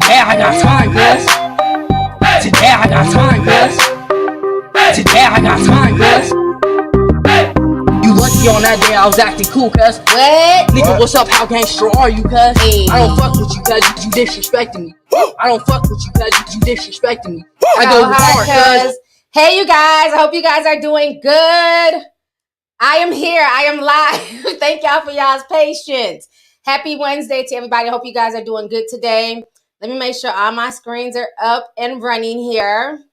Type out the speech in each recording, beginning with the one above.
Today I got time, cuz. Today I got time, cuz. Today I got time, cuz. You lucky on that day I was acting cool, cuz. What? Nigga, what's up? How gangster are you, cuz? Hey. I don't fuck with you, cuz you disrespecting me. I don't fuck with you, cuz you disrespecting me. I go hard, cuz. Hey, you guys. I hope you guys are doing good. I am here. I am live. Thank y'all for y'all's patience. Happy Wednesday to everybody. I hope you guys are doing good today. Let me make sure all my screens are up and running here.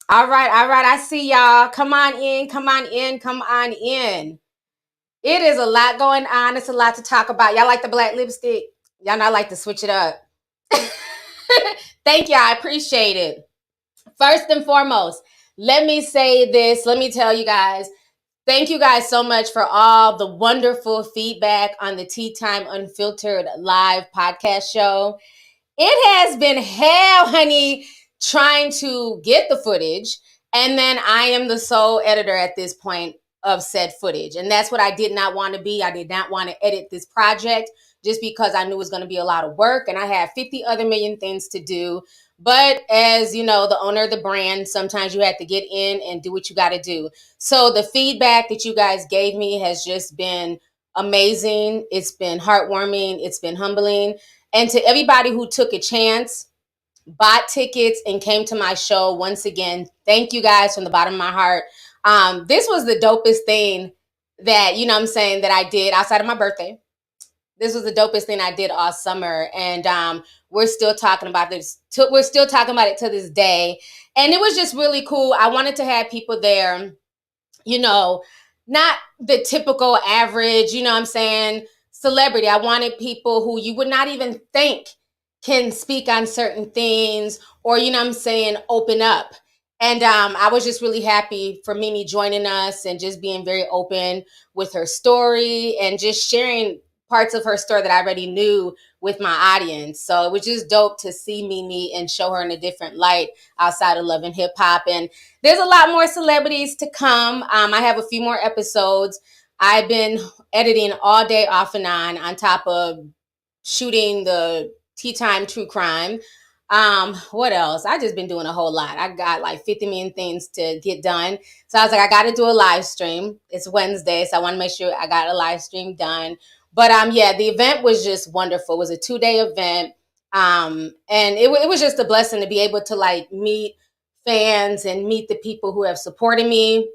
All right. I see y'all. Come on in. Come on in. Come on in. It is a lot going on. It's a lot to talk about. Y'all like the black lipstick? Y'all know I like to switch it up. Thank y'all. I appreciate it. First and foremost, let me say this. Let me tell you guys. Thank you guys so much for all the wonderful feedback on the Tea Time Unfiltered live podcast show. It has been hell, honey, trying to get the footage. And then I am the sole editor at this point of said footage. And that's what I did not want to be. I did not want to edit this project just because I knew it was going to be a lot of work. And I had 50 other million things to do. But as you know, the owner of the brand, sometimes you have to get in and do what you got to do. So the feedback that you guys gave me has just been amazing. It's been heartwarming. It's been humbling. And to everybody who took a chance, bought tickets, and came to my show, once again, thank you guys from the bottom of my heart. This was the dopest thing that, you know what I'm saying, that I did outside of my birthday. This was the dopest thing I did all summer. And we're still talking about this. We're still talking about it to this day. And it was just really cool. I wanted to have people there, you know, not the typical average, you know what I'm saying, celebrity. I wanted people who you would not even think can speak on certain things or, you know what I'm saying, open up. And I was just really happy for Mimi joining us and just being very open with her story and just sharing parts of her story that I already knew with my audience. So it was just dope to see Mimi and show her in a different light outside of Love and Hip Hop. And there's a lot more celebrities to come. I have a few more episodes. I've been editing all day off and on top of shooting the Tea Time True Crime. What else? I just been doing a whole lot. I got like 50 million things to get done. So I was like, I got to do a live stream. It's Wednesday, so I want to make sure I got a live stream done. But yeah, the event was just wonderful. It was a 2-day event. And it was just a blessing to be able to like meet fans and meet the people who have supported me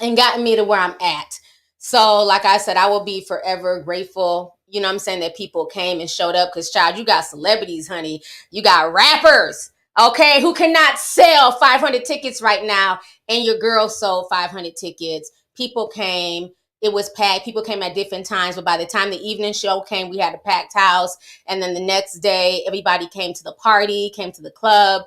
and gotten me to where I'm at. So like I said, I will be forever grateful, you know what I'm saying, that people came and showed up. Because, child, you got celebrities, honey. You got rappers, okay, who cannot sell 500 tickets right now. And your girl sold 500 tickets. People came. It was packed. People came at different times. But by the time the evening show came, we had a packed house. And then the next day, everybody came to the party, came to the club.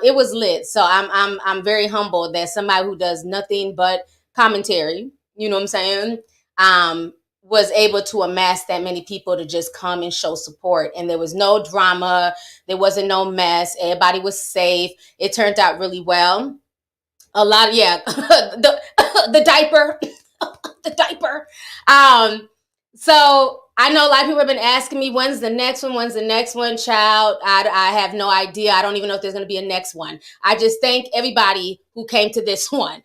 It was lit. So I'm very humbled that somebody who does nothing but commentary, you know what I'm saying, was able to amass that many people to just come and show support. And there was no drama. There wasn't no mess. Everybody was safe. It turned out really well. A lot of, the diaper, the diaper. So I know a lot of people have been asking me, when's the next one, child? I have no idea. I don't even know if there's going to be a next one. I just thank everybody who came to this one.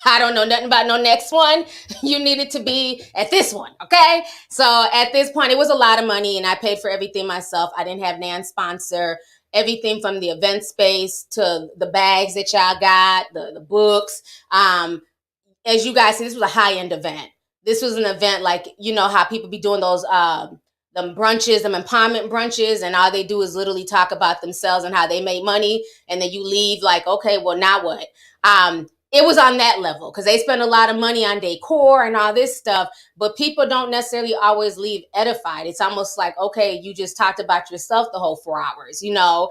I don't know nothing about no next one. You needed to be at this one, okay? So at this point, it was a lot of money, and I paid for everything myself. I didn't have Nan sponsor. Everything from the event space to the bags that y'all got, the books. As you guys see, this was a high-end event. This was an event like, you know how people be doing those them brunches, them empowerment brunches, and all they do is literally talk about themselves and how they made money, and then you leave like, okay, well, now what? It was on that level because they spend a lot of money on decor and all this stuff, but people don't necessarily always leave edified. It's almost like, okay, you just talked about yourself the whole 4 hours, you know?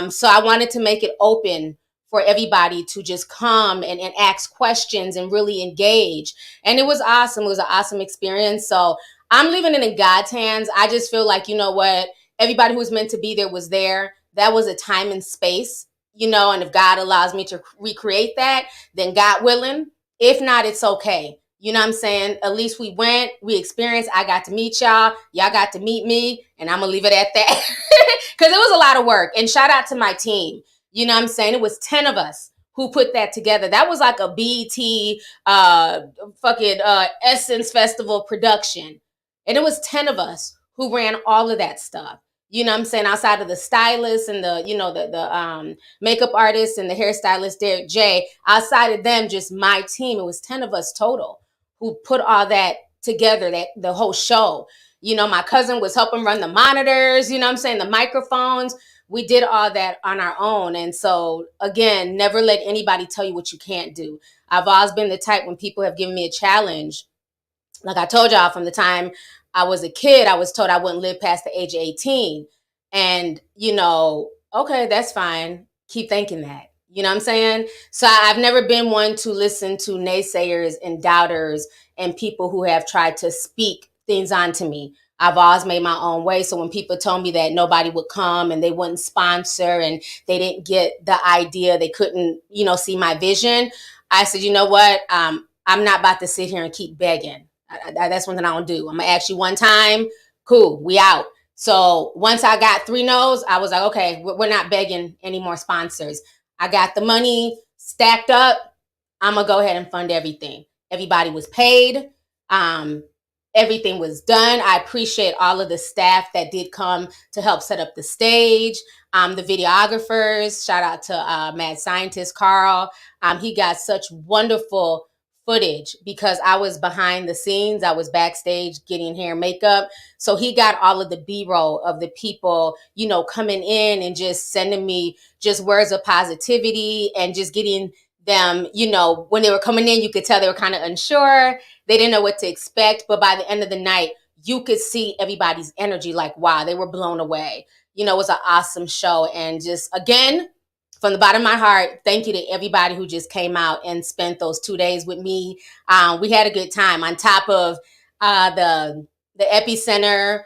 So I wanted to make it open for everybody to just come and ask questions and really engage. And it was awesome. It was an awesome experience. So I'm leaving it in God's hands. I just feel like, you know what? Everybody who was meant to be there was there. That was a time and space, you know, and if God allows me to recreate that, then God willing. If not, it's okay. You know what I'm saying? At least we went, we experienced. I got to meet y'all. Y'all got to meet me. And I'm going to leave it at that. Because it was a lot of work. And shout out to my team. You know what I'm saying? It was 10 of us who put that together. That was like a BET Essence Festival production. And it was 10 of us who ran all of that stuff. You know what I'm saying? Outside of the stylist and the makeup artist and the hairstylist, Derek J. Outside of them, just my team. It was 10 of us total who put all that together, that the whole show. You know, my cousin was helping run the monitors, you know what I'm saying, the microphones. We did all that on our own. And so, again, never let anybody tell you what you can't do. I've always been the type when people have given me a challenge. Like I told y'all, from the time I was a kid, I was told I wouldn't live past the age of 18. And, you know, okay, that's fine. Keep thinking that. You know what I'm saying? So I've never been one to listen to naysayers and doubters and people who have tried to speak things onto me. I've always made my own way. So when people told me that nobody would come and they wouldn't sponsor and they didn't get the idea, they couldn't, you know, see my vision, I said, you know what? I'm not about to sit here and keep begging. That's one thing I don't do. I'm going to ask you one time. Cool. We out. So once I got 3 no's, I was like, okay, we're not begging any more sponsors. I got the money stacked up. I'm going to go ahead and fund everything. Everybody was paid. Everything was done. I appreciate all of the staff that did come to help set up the stage. The videographers, shout out to mad scientist Carl. He got such wonderful footage because I was behind the scenes. I was backstage getting hair and makeup. So he got all of the B-roll of the people, you know, coming in and just sending me just words of positivity and just getting them, you know, when they were coming in, you could tell they were kind of unsure. They didn't know what to expect. But by the end of the night, you could see everybody's energy like, wow, they were blown away. You know, it was an awesome show. And just, again, from the bottom of my heart, thank you to everybody who just came out and spent those 2 days with me. We had a good time. On top of the epicenter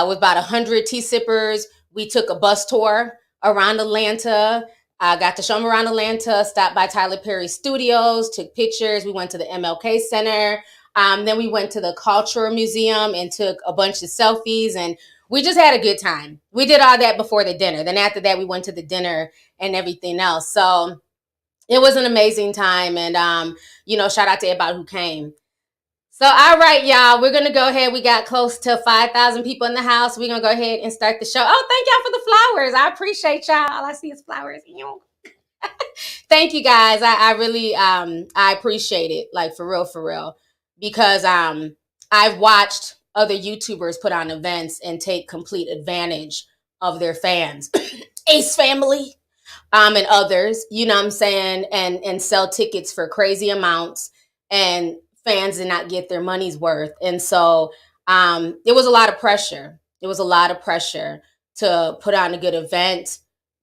with about 100 tea sippers, we took a bus tour around Atlanta. I got to show them around Atlanta, stopped by Tyler Perry Studios, took pictures. We went to the MLK Center. Then we went to the Cultural Museum and took a bunch of selfies. And we just had a good time. We did all that before the dinner. Then after that, we went to the dinner and everything else. So it was an amazing time. And, you know, shout out to everybody who came. So, all right, y'all, we're going to go ahead. We got close to 5,000 people in the house. We're going to go ahead and start the show. Oh, thank y'all for the flowers. I appreciate y'all. All I see is flowers. Thank you, guys. I really, I appreciate it. Like, for real. Because I've watched other YouTubers put on events and take complete advantage of their fans. Ace Family and others, you know what I'm saying? And sell tickets for crazy amounts. And fans did not get their money's worth. And so it was a lot of pressure. It was a lot of pressure to put on a good event,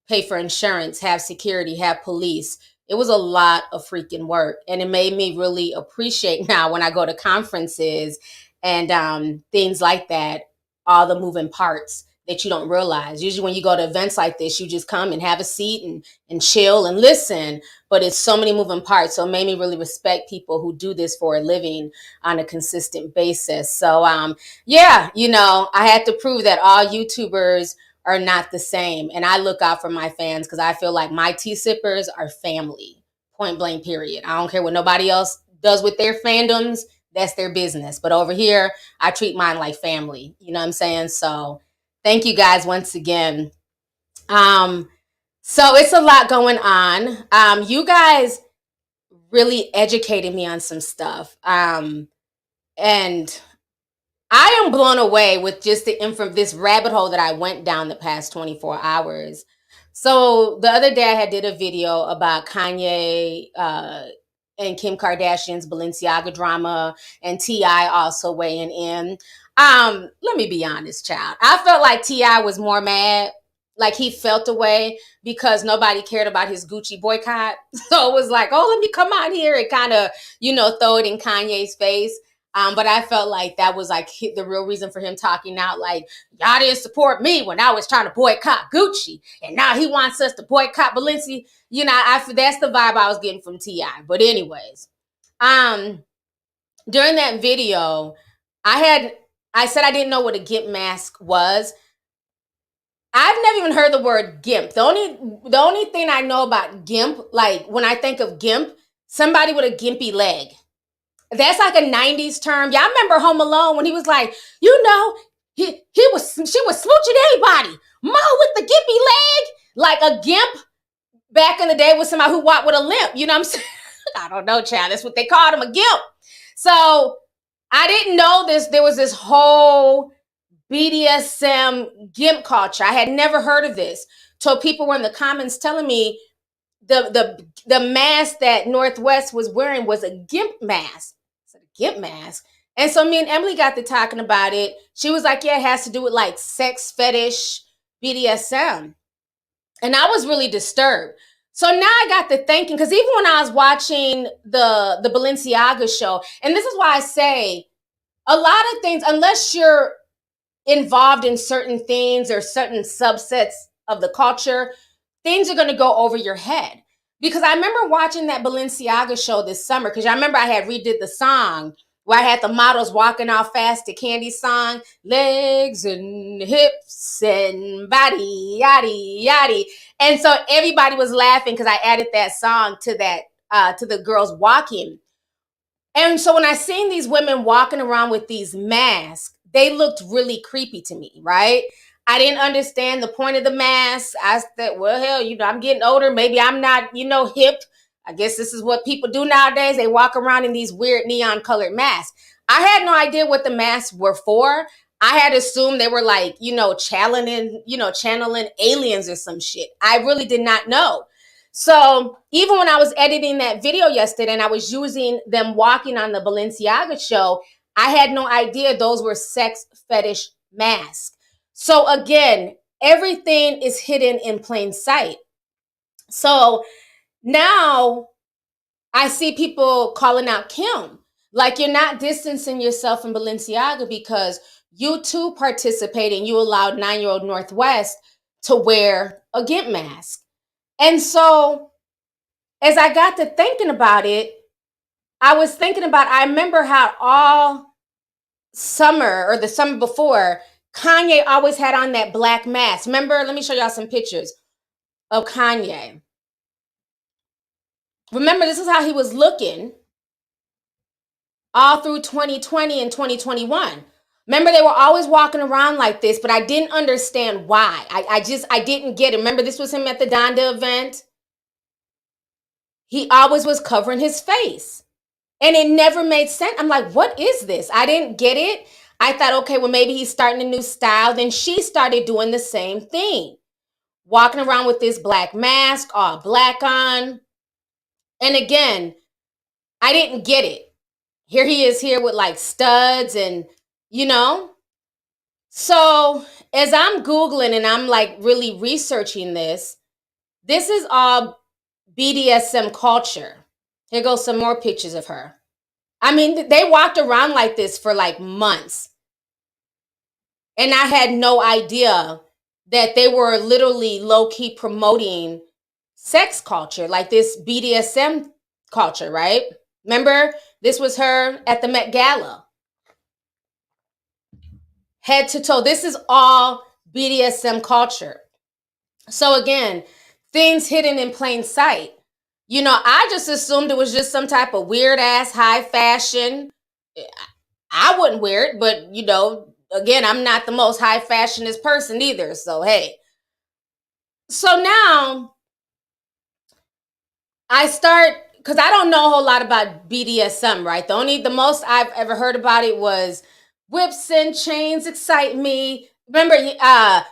pay for insurance, have security, have police. It was a lot of freaking work. And it made me really appreciate now when I go to conferences and things like that, all the moving parts that you don't realize. Usually when you go to events like this, you just come and have a seat and chill and listen. But it's so many moving parts. So it made me really respect people who do this for a living on a consistent basis. So yeah, you know, I had to prove that all YouTubers are not the same. And I look out for my fans because I feel like my tea sippers are family, point blank, period. I don't care what nobody else does with their fandoms. That's their business. But over here, I treat mine like family. You know what I'm saying? So thank you guys once again. So it's a lot going on. You guys really educated me on some stuff. And I am blown away with just this rabbit hole that I went down the past 24 hours. So the other day I had did a video about Kanye and Kim Kardashian's Balenciaga drama and T.I. also weighing in. Let me be honest, child. I felt like T.I. was more mad, like he felt away because nobody cared about his Gucci boycott. So it was like, oh, let me come out here and kind of, you know, throw it in Kanye's face. But I felt like that was like the real reason for him talking out, like, y'all didn't support me when I was trying to boycott Gucci. And now he wants us to boycott Balenciaga. You know, that's the vibe I was getting from T.I. But anyways, during that video, I said I didn't know what a gimp mask was. I've never even heard the word gimp. The only thing I know about gimp, like when I think of gimp, somebody with a gimpy leg. That's like a 90s term. Y'all remember Home Alone when he was like, she was smooching everybody. Mo with the gimpy leg. Like a gimp back in the day was somebody who walked with a limp. You know what I'm saying? I don't know, child. That's what they called him, a gimp. So I didn't know there was this whole BDSM gimp culture. I had never heard of this. So people were in the comments telling me the mask that Northwest was wearing was a gimp mask. It's a gimp mask. And so me and Emily got to talking about it. She was like, yeah, it has to do with like sex fetish, BDSM. And I was really disturbed. So now I got to thinking, because even when I was watching the Balenciaga show, and this is why I say a lot of things, unless you're involved in certain things or certain subsets of the culture, things are going to go over your head. Because I remember watching that Balenciaga show this summer, because I remember I had redid the song where I had the models walking off fast to Candy's song, legs and hips and body, yaddy, yaddy. And so everybody was laughing because I added that song to that, to the girls walking. And so when I seen these women walking around with these masks, they looked really creepy to me, right? I didn't understand the point of the mask. I said, well, hell, I'm getting older. Maybe I'm not, hip. I guess this is what people do nowadays. They walk around in these weird neon colored masks. I had no idea what the masks were for. I had assumed they were like, channeling aliens or some shit. I really did not know. So even when I was editing that video yesterday and I was using them walking on the Balenciaga show, I had no idea those were sex fetish masks. So again, everything is hidden in plain sight. So now I see people calling out Kim. Like, you're not distancing yourself from Balenciaga because you too participate and you allowed 9-year-old Northwest to wear a gimp mask. And so as I got to thinking about it, I remember how all summer or the summer before, Kanye always had on that black mask. Remember, let me show y'all some pictures of Kanye. Remember, this is how he was looking all through 2020 and 2021. Remember, they were always walking around like this, but I didn't understand why. I didn't get it. Remember, this was him at the Donda event. He always was covering his face. And it never made sense. I'm like, what is this? I didn't get it. I thought, okay, well, maybe he's starting a new style. Then she started doing the same thing, walking around with this black mask, all black on. And again, I didn't get it. Here he is here with like studs and, So as I'm Googling and I'm like really researching this is all BDSM culture. Here goes some more pictures of her. I mean, they walked around like this for like months. And I had no idea that they were literally low-key promoting sex culture, like this BDSM culture, right? Remember, this was her at the Met Gala. Head to toe. This is all BDSM culture. So again, things hidden in plain sight. I just assumed it was just some type of weird ass high fashion. I wouldn't wear it, but again, I'm not the most high fashionist person either. So hey. So now I start, because I don't know a whole lot about BDSM, right? The most I've ever heard about it was whips and chains excite me. Remember, nah,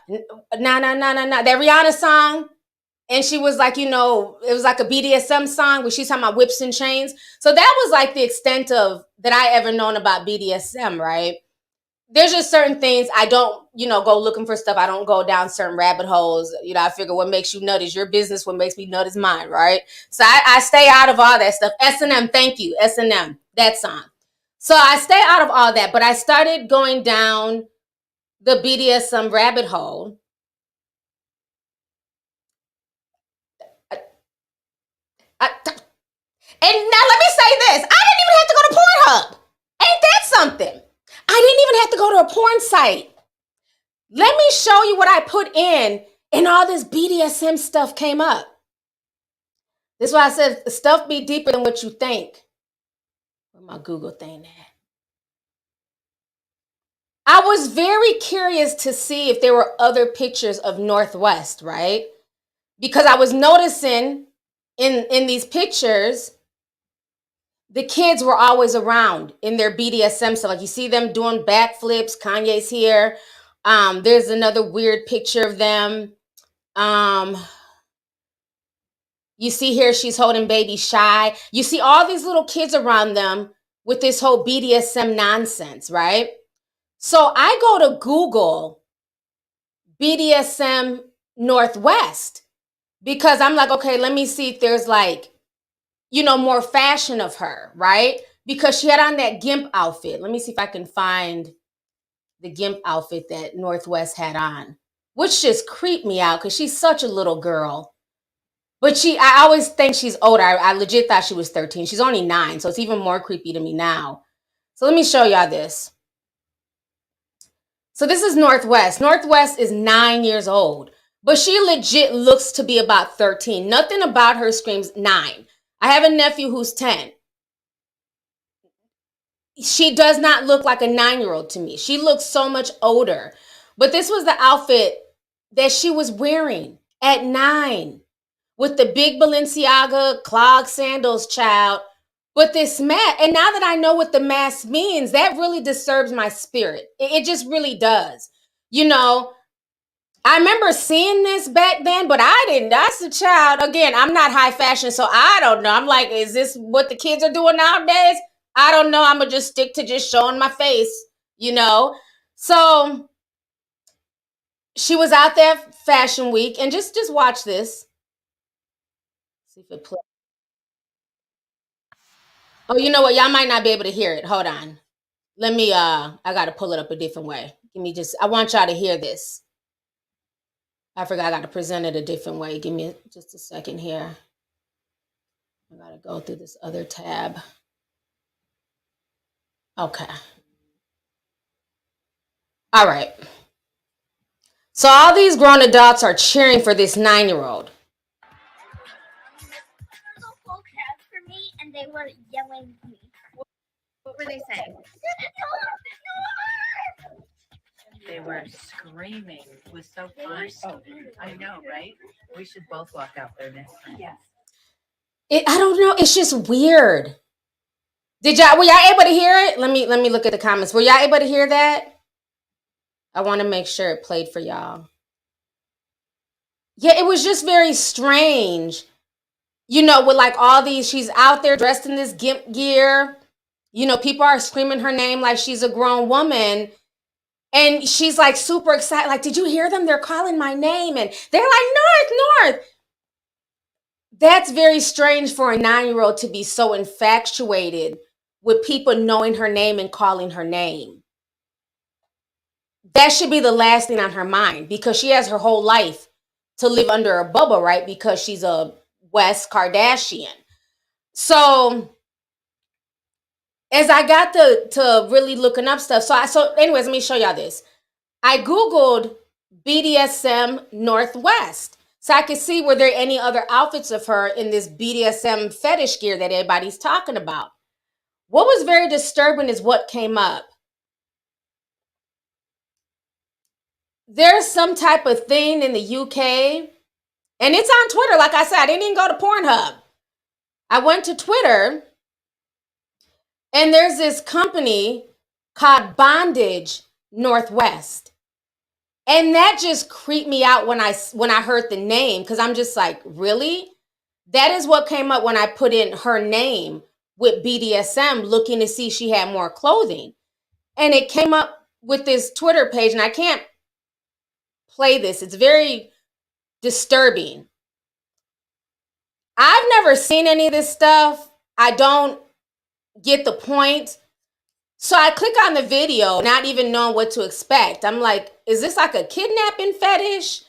that Rihanna song? And she was like, it was like a BDSM song where she's talking about whips and chains. So that was like the extent of that I ever known about BDSM, right? There's just certain things I don't, go looking for stuff. I don't go down certain rabbit holes. I figure what makes you nut is your business. What makes me nut is mine, right? So I stay out of all that stuff. S&M, thank you. S&M, that song. So I stay out of all that. But I started going down the BDSM rabbit hole. And now let me say this. I didn't even have to go to Pornhub. something. I didn't even have to go to a porn site. Let me show you what I put in, and all this BDSM stuff came up. This is why I said stuff be deeper than what you think. Where my Google thing at? I was very curious to see if there were other pictures of Northwest, right? Because I was noticing in these pictures, the kids were always around in their BDSM stuff. Like you see them doing backflips. Kanye's here. There's another weird picture of them. You see here, she's holding baby Shy. You see all these little kids around them with this whole BDSM nonsense, right? So I go to Google BDSM Northwest because I'm like, okay, let me see if there's like, more fashion of her, right? Because she had on that gimp outfit. Let me see if I can find the gimp outfit that Northwest had on, which just creeped me out because she's such a little girl. But I always think she's older. I legit thought she was 13. She's only 9, so it's even more creepy to me now. So let me show y'all this. So this is Northwest. Northwest is 9 years old, but she legit looks to be about 13. Nothing about her screams 9. I have a nephew who's 10. She does not look like a 9-year-old to me. She looks so much older. But this was the outfit that she was wearing at 9 with the big Balenciaga clog sandals, child. But this mask, and now that I know what the mask means, that really disturbs my spirit. It just really does. I remember seeing this back then, but I didn't. That's a child. Again, I'm not high fashion, so I don't know. I'm like, is this what the kids are doing nowadays? I don't know. I'm going to just stick to just showing my face, So she was out there Fashion Week, and just watch this. See if it plays. Oh, you know what? Y'all might not be able to hear it. Hold on. Let me, I got to pull it up a different way. I want y'all to hear this. I forgot I got to present it a different way. Give me just a second here. I got to go through this other tab. Okay. All right. So all these grown adults are cheering for this 9-year-old. For me, and they were yelling at me. What were they saying? They were screaming. It was so fun. I know, right? We should both walk out there next time. Yes. I don't know. It's just weird. Were y'all able to hear it? Let me look at the comments. Were y'all able to hear that? I want to make sure it played for y'all. Yeah, it was just very strange. With like all these, she's out there dressed in this gimp gear. People are screaming her name like she's a grown woman. And she's like super excited. Like, did you hear them? They're calling my name. And they're like, North. That's very strange for a 9-year-old to be so infatuated with people knowing her name and calling her name. That should be the last thing on her mind because she has her whole life to live under a bubble, right? Because she's a West Kardashian. So as I got to really looking up stuff, so anyways, let me show y'all this. I Googled BDSM Northwest so I could see were there any other outfits of her in this BDSM fetish gear that everybody's talking about. What was very disturbing is what came up. There's some type of thing in the UK, and it's on Twitter. Like I said, I didn't even go to Pornhub. I went to Twitter, and there's this company called Bondage Northwest. And that just creeped me out when I heard the name, because I'm just like, really? That is what came up when I put in her name with BDSM, looking to see if she had more clothing. And it came up with this Twitter page, and I can't play this. It's very disturbing. I've never seen any of this stuff. I don't get the point. So I click on the video, not even knowing what to expect. I'm like, is this like a kidnapping fetish?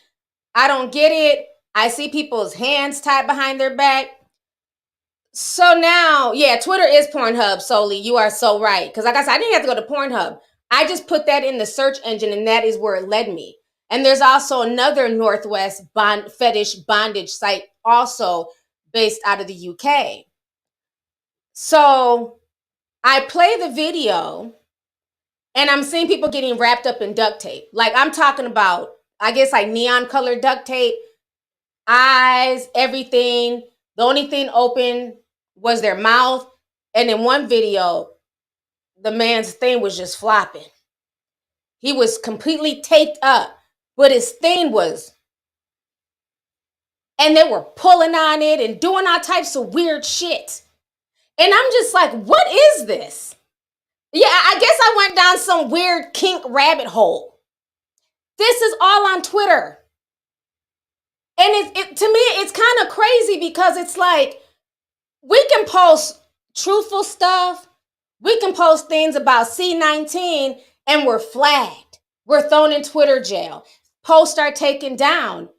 I don't get it. I see people's hands tied behind their back. So now, yeah, Twitter is Pornhub solely. You are so right. Because like I said, I didn't have to go to Pornhub. I just put that in the search engine and that is where it led me. And there's also another Northwest fetish bondage site also based out of the UK. So I play the video and I'm seeing people getting wrapped up in duct tape. Like I'm talking about, I guess like neon colored duct tape, eyes, everything. The only thing open was their mouth. And in one video, the man's thing was just flopping. He was completely taped up, but his thing was, and they were pulling on it and doing all types of weird shit. And I'm just like, what is this? Yeah, I guess I went down some weird kink rabbit hole. This is all on Twitter. And to me, it's kind of crazy because it's like, we can post truthful stuff. We can post things about C-19 and we're flagged. We're thrown in Twitter jail. Posts are taken down.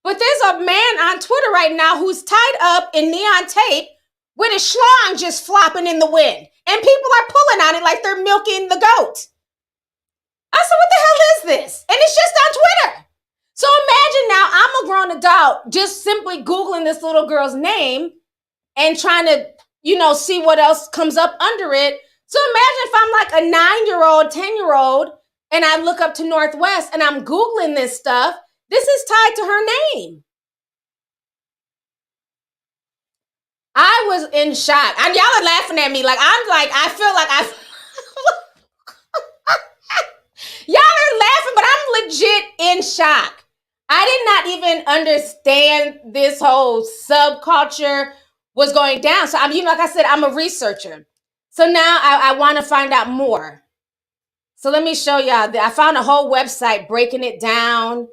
But there's a man on Twitter right now who's tied up in neon tape with his schlong just flopping in the wind. And people are pulling on it like they're milking the goat. I said, what the hell is this? And it's just on Twitter. So imagine now I'm a grown adult just simply Googling this little girl's name and trying to, see what else comes up under it. So imagine if I'm like a 9-year-old, 10-year-old, and I look up to Northwest and I'm Googling this stuff. This is tied to her name. I was in shock. And y'all are laughing at me. Like, I feel like y'all are laughing, but I'm legit in shock. I did not even understand this whole subculture was going down. So, like I said, I'm a researcher. So now I want to find out more. So let me show y'all. I found a whole website breaking it down.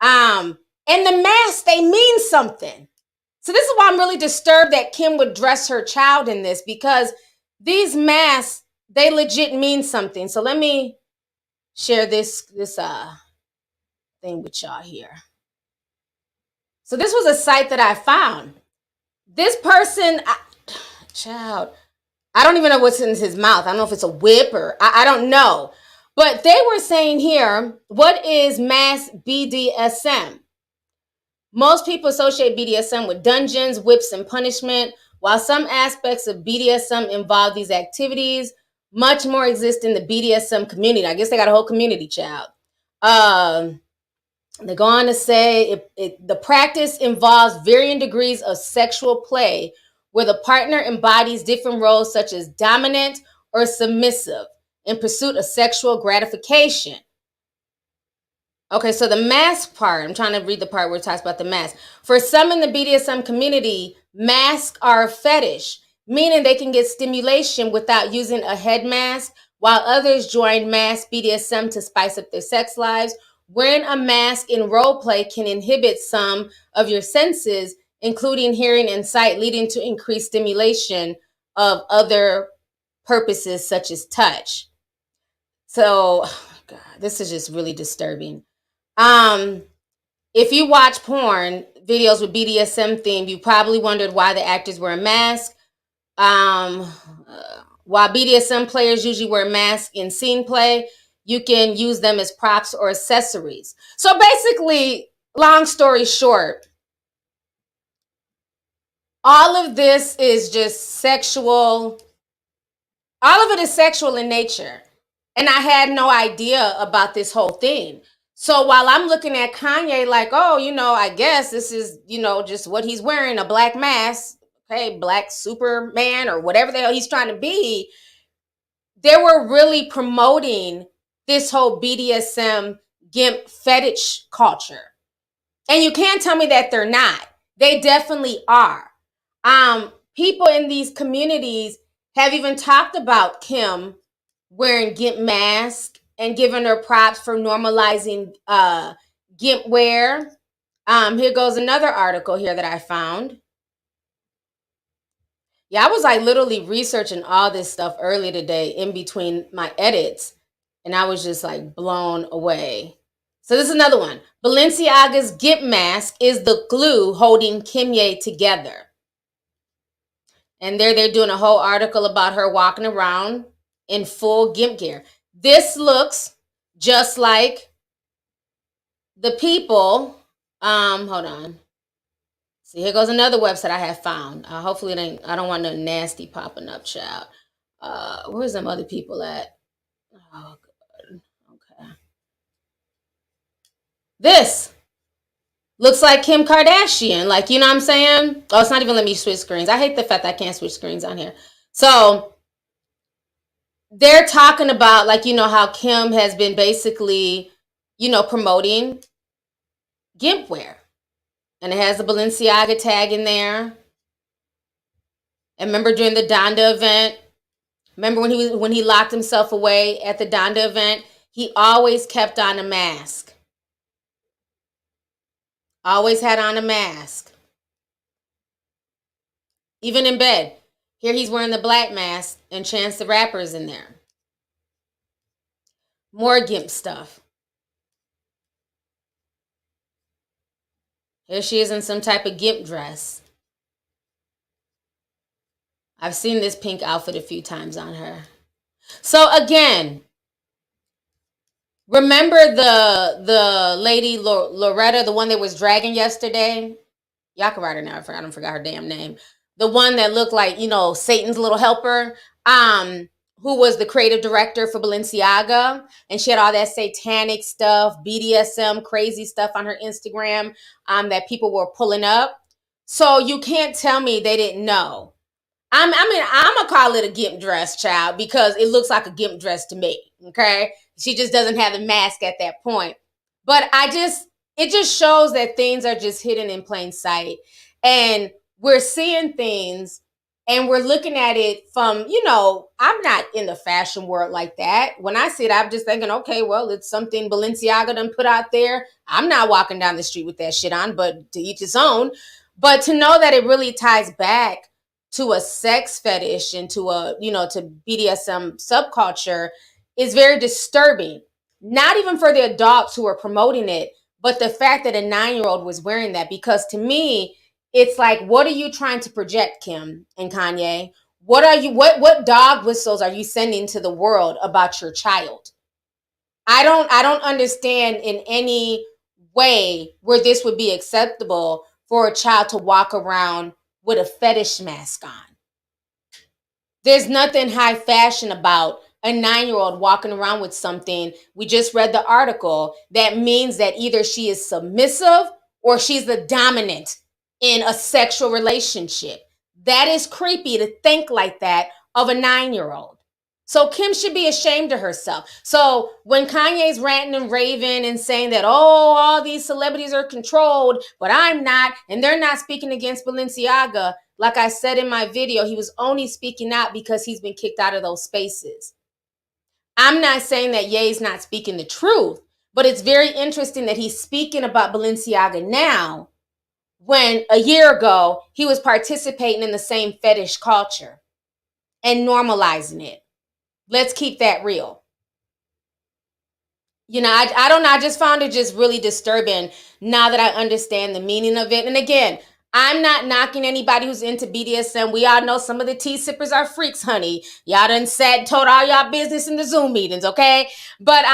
And the masks, they mean something. So this is why I'm really disturbed that Kim would dress her child in this, because these masks, they legit mean something. So let me share this thing with y'all here. So this was a site that I found. This person, child, I don't even know what's in his mouth. I don't know if it's a whip or I don't know. But they were saying here, what is mass BDSM? Most people associate BDSM with dungeons, whips, and punishment. While some aspects of BDSM involve these activities, much more exists in the BDSM community. I guess they got a whole community, child. They go on to say the practice involves varying degrees of sexual play where the partner embodies different roles such as dominant or submissive in pursuit of sexual gratification. Okay, so the mask part, I'm trying to read the part where it talks about the mask. For some in the BDSM community, masks are a fetish, meaning they can get stimulation without using a head mask, while others join mask BDSM to spice up their sex lives. Wearing a mask in role play can inhibit some of your senses, including hearing and sight, leading to increased stimulation of other purposes such as touch. So, God, this is just really disturbing. If you watch porn videos with BDSM theme, you probably wondered why the actors wear a mask. While BDSM players usually wear masks in scene play, you can use them as props or accessories. So basically, long story short, all of this is just sexual. All of it is sexual in nature. And I had no idea about this whole thing. So while I'm looking at Kanye like, oh, I guess this is, just what he's wearing, a black mask, okay, black Superman or whatever the hell he's trying to be, they were really promoting this whole BDSM gimp fetish culture. And you can't tell me that they're not. They definitely are. People in these communities have even talked about Kim wearing gimp mask and giving her props for normalizing gimp wear. Here goes another article here that I found. Yeah, I was like literally researching all this stuff earlier today in between my edits, and I was just like blown away. So this is another one. Balenciaga's gimp mask is the glue holding Kim Ye together. And they're doing a whole article about her walking around in full gimp gear. This looks just like the people. Hold on. See, here goes another website I have found. Hopefully it ain't, I don't want no nasty popping up, child. Where's them other people at? Oh, God. Okay. This looks like Kim Kardashian. Like, you know what I'm saying? Oh, it's not even letting me switch screens. I hate the fact that I can't switch screens on here. So they're talking about, like, you know, how Kim has been basically, you know, promoting gimp wear. And it has the Balenciaga tag in there. And remember during the Donda event, remember when he locked himself away at the Donda event, he always kept on a mask. Always had on a mask. Even in bed. Here he's wearing the black mask and Chance the Rapper's in there. More gimp stuff. Here she is in some type of gimp dress. I've seen this pink outfit a few times on her. So again, remember the lady Loretta, the one that was dragging yesterday? Y'all can write her now. I don't forgot her damn name. The one that looked like, you know, Satan's little helper, who was the creative director for Balenciaga. And she had all that satanic stuff, BDSM, crazy stuff on her Instagram that people were pulling up. So you can't tell me they didn't know. I'm going to call it a gimp dress, child, because it looks like a gimp dress to me, okay? She just doesn't have the mask at that point. But it just shows that things are just hidden in plain sight. And we're seeing things and we're looking at it from, you know, I'm not in the fashion world like that. When I see it, I'm just thinking, okay, well, it's something Balenciaga done put out there. I'm not walking down the street with that shit on, but to each his own. But to know that it really ties back to a sex fetish and to a, you know, to BDSM subculture is very disturbing. Not even for the adults who are promoting it, but the fact that a 9-year-old was wearing that, because to me, it's like, what are you trying to project, Kim and Kanye? What dog whistles are you sending to the world about your child? I don't understand in any way where this would be acceptable for a child to walk around with a fetish mask on. There's nothing high fashion about a 9-year-old walking around with something. We just read the article that means that either she is submissive or she's the dominant in a sexual relationship. That is creepy to think like that of a 9-year-old. So Kim should be ashamed of herself. So when Kanye's ranting and raving and saying that, oh, all these celebrities are controlled, but I'm not, and they're not speaking against Balenciaga, like I said in my video, he was only speaking out because he's been kicked out of those spaces. I'm not saying that Ye's not speaking the truth, but it's very interesting that he's speaking about Balenciaga now when a year ago he was participating in the same fetish culture and normalizing it. Let's keep that real. You know, I don't know. I just found it just really disturbing now that I understand the meaning of it. And again, I'm not knocking anybody who's into BDSM. We all know some of the tea sippers are freaks, honey. Y'all done told all y'all business in the Zoom meetings, okay? But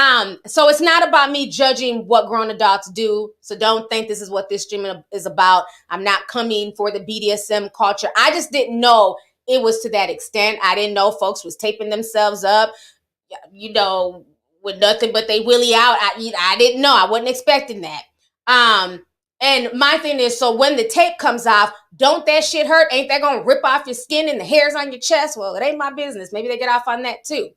so it's not about me judging what grown adults do. So don't think this is what this stream is about. I'm not coming for the BDSM culture. I just didn't know it was to that extent. I didn't know folks was taping themselves up, you know, with nothing but they willy out. I didn't know. I wasn't expecting that. And my thing is, so when the tape comes off, don't that shit hurt? Ain't that gonna rip off your skin and the hairs on your chest? Well, it ain't my business. Maybe they get off on that too.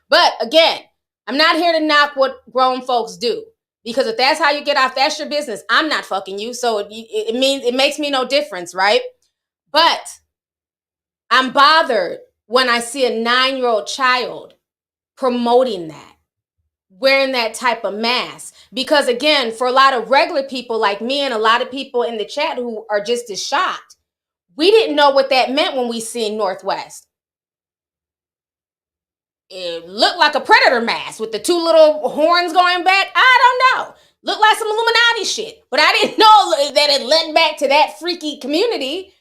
But again, I'm not here to knock what grown folks do, because if that's how you get off, that's your business. I'm not fucking you, so it makes me no difference, right? But I'm bothered when I see a 9-year-old child promoting that, wearing that type of mask. Because again, for a lot of regular people like me and a lot of people in the chat who are just as shocked, we didn't know what that meant when we seen Northwest. It looked like a predator mask with the 2 little horns going back. I don't know. Looked like some Illuminati shit. But I didn't know that it led back to that freaky community.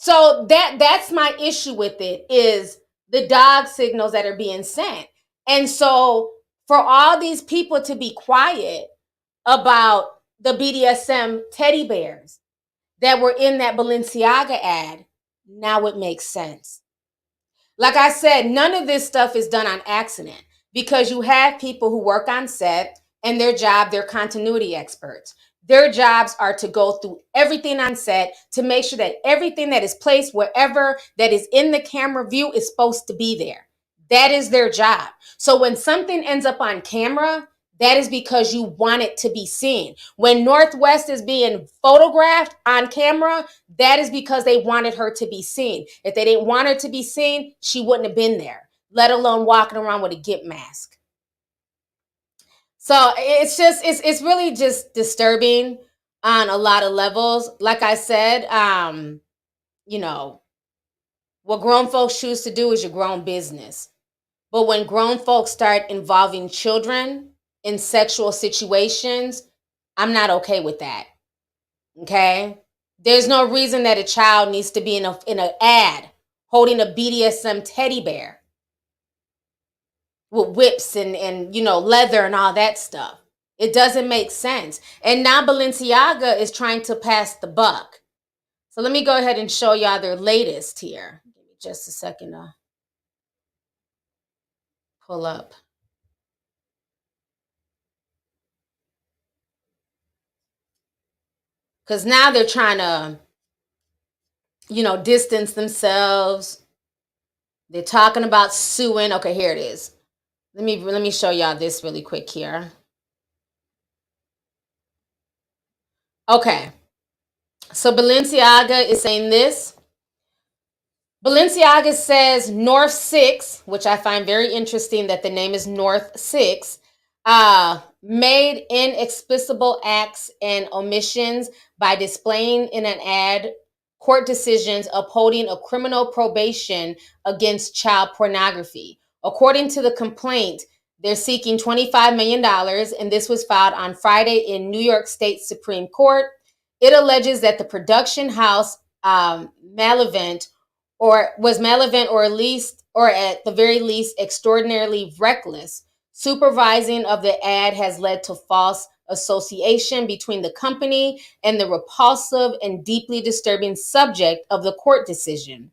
So that's my issue with it, is the dog signals that are being sent. And so for all these people to be quiet about the BDSM teddy bears that were in that Balenciaga ad, now it makes sense. Like I said, none of this stuff is done on accident, because you have people who work on set, and their job, they're continuity experts. Their jobs are to go through everything on set to make sure that everything that is placed wherever that is in the camera view is supposed to be there. That is their job. So when something ends up on camera, that is because you want it to be seen. When Northwest is being photographed on camera, that is because they wanted her to be seen. If they didn't want her to be seen, she wouldn't have been there, let alone walking around with a gimp mask. So it's really just disturbing on a lot of levels. Like I said, you know, what grown folks choose to do is your grown business. But when grown folks start involving children in sexual situations, I'm not okay with that. Okay? There's no reason that a child needs to be in an ad holding a BDSM teddy bear with whips and leather and all that stuff. It doesn't make sense. And now Balenciaga is trying to pass the buck. So let me go ahead and show y'all their latest here. Give me just a second to pull up. Because now they're trying to, distance themselves. They're talking about suing. Okay, here it is. Let me show y'all this really quick here. Okay. So Balenciaga is saying this. Balenciaga says North 6, which I find very interesting that the name is North 6, made inexplicable acts and omissions by displaying in an ad court decisions upholding a criminal probation against child pornography. According to the complaint, they're seeking $25 million, and this was filed on Friday in New York State Supreme Court. It alleges that the production house, Malavent, or at the very least extraordinarily reckless. Supervising of the ad has led to false association between the company and the repulsive and deeply disturbing subject of the court decision.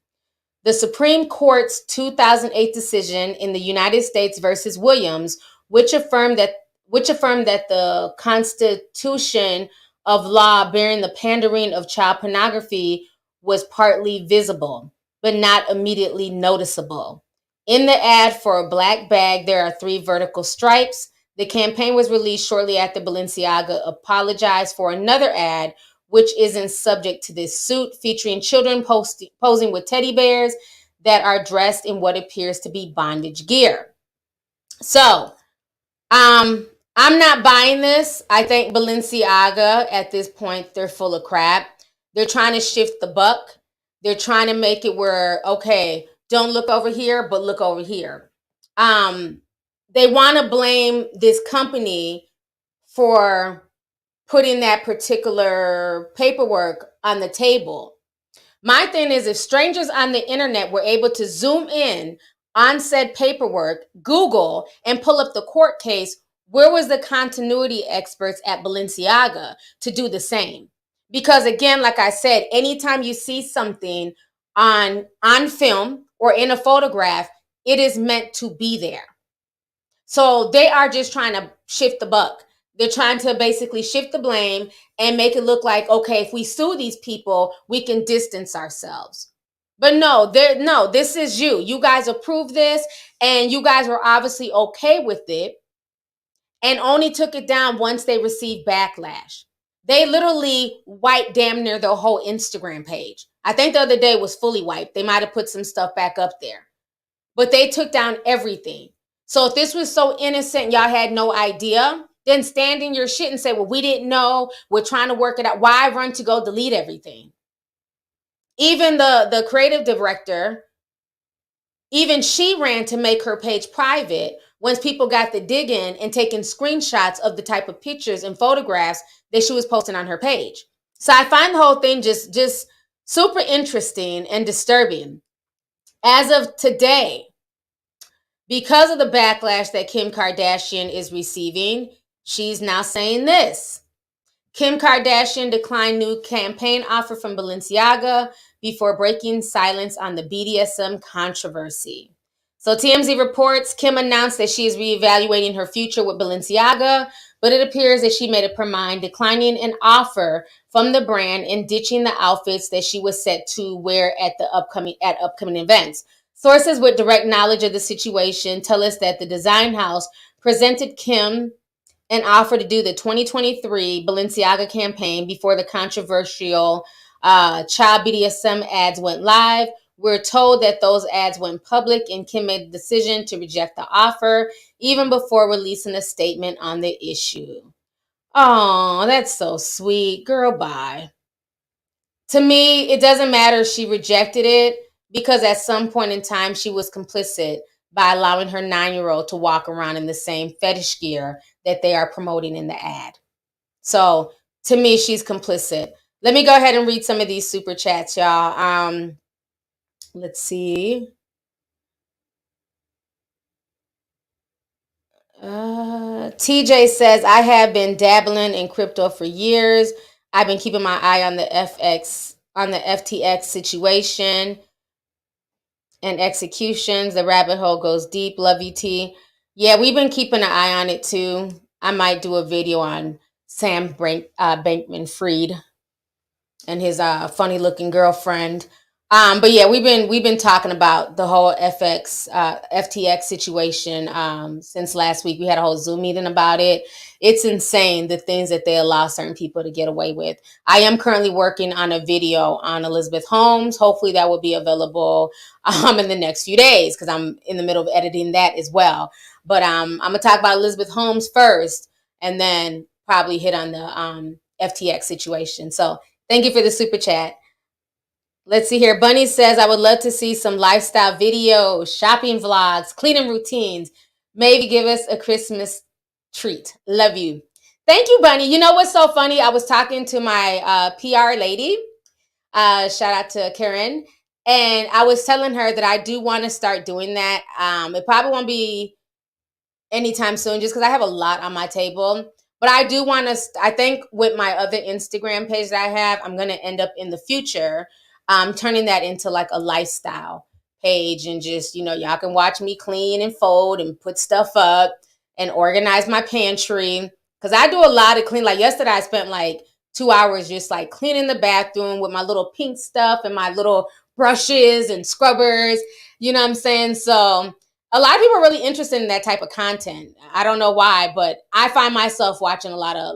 The Supreme Court's 2008 decision in the United States versus Williams, which affirmed that the constitution of law bearing the pandering of child pornography was partly visible, but not immediately noticeable. In the ad for a black bag, there are 3 vertical stripes. The campaign was released shortly after Balenciaga apologized for another ad, which isn't subject to this suit, featuring children posing with teddy bears that are dressed in what appears to be bondage gear. So, I'm not buying this. I think Balenciaga, at this point, they're full of crap. They're trying to shift the buck. They're trying to make it where, okay, don't look over here, but look over here. They want to blame this company for putting that particular paperwork on the table. My thing is, if strangers on the internet were able to zoom in on said paperwork, Google, and pull up the court case, where was the continuity experts at Balenciaga to do the same? Because again, like I said, anytime you see something on film or in a photograph, it is meant to be there. So they are just trying to shift the buck. They're trying to basically shift the blame and make it look like, okay, if we sue these people, we can distance ourselves. But no, this is you. You guys approved this, and you guys were obviously okay with it, and only took it down once they received backlash. They literally wiped damn near their whole Instagram page. I think the other day was fully wiped. They might have put some stuff back up there. But they took down everything. So if this was so innocent, y'all had no idea, then stand in your shit and say, well, we didn't know. We're trying to work it out. Why run to go delete everything? Even the creative director, even she ran to make her page private once people got the digging and taking screenshots of the type of pictures and photographs that she was posting on her page. So I find the whole thing just Super interesting and disturbing. As of today, because of the backlash that Kim Kardashian is receiving, she's now saying this. Kim Kardashian declined new campaign offer from Balenciaga before breaking silence on the BDSM controversy. So TMZ reports Kim announced that she is reevaluating her future with Balenciaga, but it appears that she made up her mind, declining an offer from the brand and ditching the outfits that she was set to wear at upcoming events. Sources with direct knowledge of the situation tell us that the design house presented Kim an offer to do the 2023 Balenciaga campaign before the controversial child BDSM ads went live. We're told that those ads went public and Kim made the decision to reject the offer even before releasing a statement on the issue. Oh, that's so sweet. Girl, bye. To me, it doesn't matter if she rejected it because at some point in time she was complicit by allowing her 9-year-old to walk around in the same fetish gear that they are promoting in the ad. So to me, she's complicit. Let me go ahead and read some of these super chats, y'all. Let's see. TJ says, I have been dabbling in crypto for years. I've been keeping my eye on the FTX situation and executions. The rabbit hole goes deep. Lovelyti. Yeah, we've been keeping an eye on it too. I might do a video on Sam Bankman-Fried and his funny looking girlfriend. But yeah, we've been talking about the whole FTX situation since last week. We had a whole Zoom meeting about it. It's insane the things that they allow certain people to get away with. I am currently working on a video on Elizabeth Holmes. Hopefully that will be available in the next few days because I'm in the middle of editing that as well. But I'm gonna talk about Elizabeth Holmes first, and then probably hit on the FTX situation. So thank you for the super chat. Let's see here. Bunny says, I would love to see some lifestyle videos, shopping vlogs, cleaning routines. Maybe give us a Christmas treat. Love you. Thank you, Bunny. You know what's so funny? I was talking to my PR lady. Shout out to Karen. And I was telling her that I do want to start doing that. It probably won't be anytime soon just because I have a lot on my table. But I do want to, I think with my other Instagram page that I have, I'm going to end up in the future turning that into like a lifestyle page and just, y'all can watch me clean and fold and put stuff up and organize my pantry. Because I do a lot of clean. Like yesterday, I spent like 2 hours just like cleaning the bathroom with my little pink stuff and my little brushes and scrubbers. You know what I'm saying? So a lot of people are really interested in that type of content. I don't know why, but I find myself watching a lot of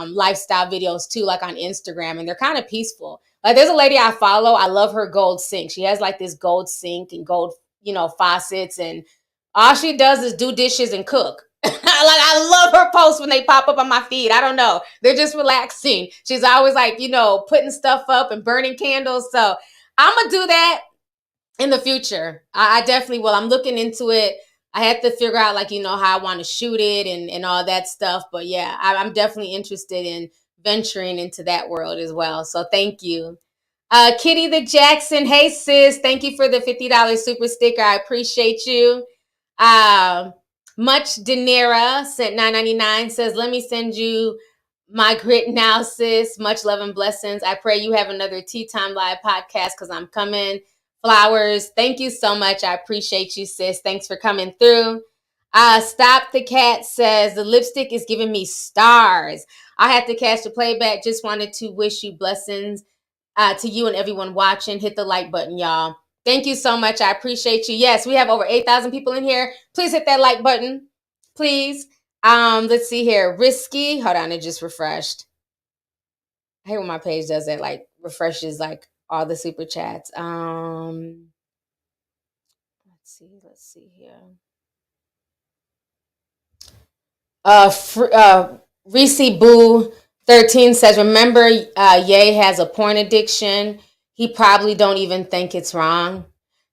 lifestyle videos too, like on Instagram, and they're kind of peaceful. Like there's a lady I follow. I love her gold sink. She has like this gold sink and gold, faucets, and all she does is do dishes and cook. Like I love her posts when they pop up on my feed. I don't know. They're just relaxing. She's always like, putting stuff up and burning candles. So I'm going to do that in the future. I definitely will. I'm looking into it. I had to figure out how I want to shoot it and all that stuff. But yeah, I'm definitely interested in venturing into that world as well. So thank you. Kitty the Jackson. Hey sis, thank you for the $50 super sticker. I appreciate you. Much Dinera sent $9.99, says, let me send you my grit now, sis. Much love and blessings. I pray you have another Tea Time Live podcast because I'm coming. Flowers. Thank you so much. I appreciate you, sis. Thanks for coming through. Stop the Cat says, the lipstick is giving me stars. I had to catch the playback. Just wanted to wish you blessings to you and everyone watching. Hit the like button, y'all. Thank you so much. I appreciate you. Yes, we have over 8,000 people in here. Please hit that like button. Please. Let's see here. Risky. Hold on, it just refreshed. I hate when my page does that, like refreshes like all the super chats. Let's see here. Reese Boo 13 says, remember, Ye has a porn addiction. He probably don't even think it's wrong.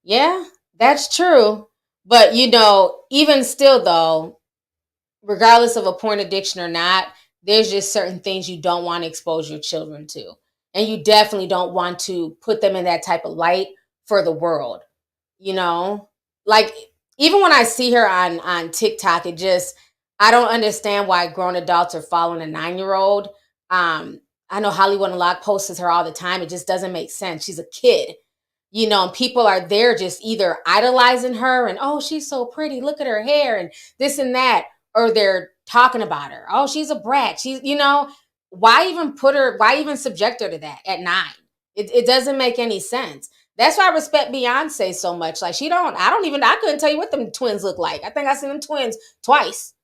Yeah, that's true. But even still though, regardless of a porn addiction or not, there's just certain things you don't want to expose your children to. And you definitely don't want to put them in that type of light for the world, you know? Like, even when I see her on TikTok, I don't understand why grown adults are following a 9-year-old. I know Hollywood Unlocked posts her all the time. It just doesn't make sense. She's a kid, and people are there just either idolizing her and, oh, she's so pretty, look at her hair and this and that, or they're talking about her. Oh, she's a brat. Why even subject her to that at 9? It doesn't make any sense. That's why I respect Beyonce so much. Like, I couldn't tell you what them twins look like. I think I seen them twins twice.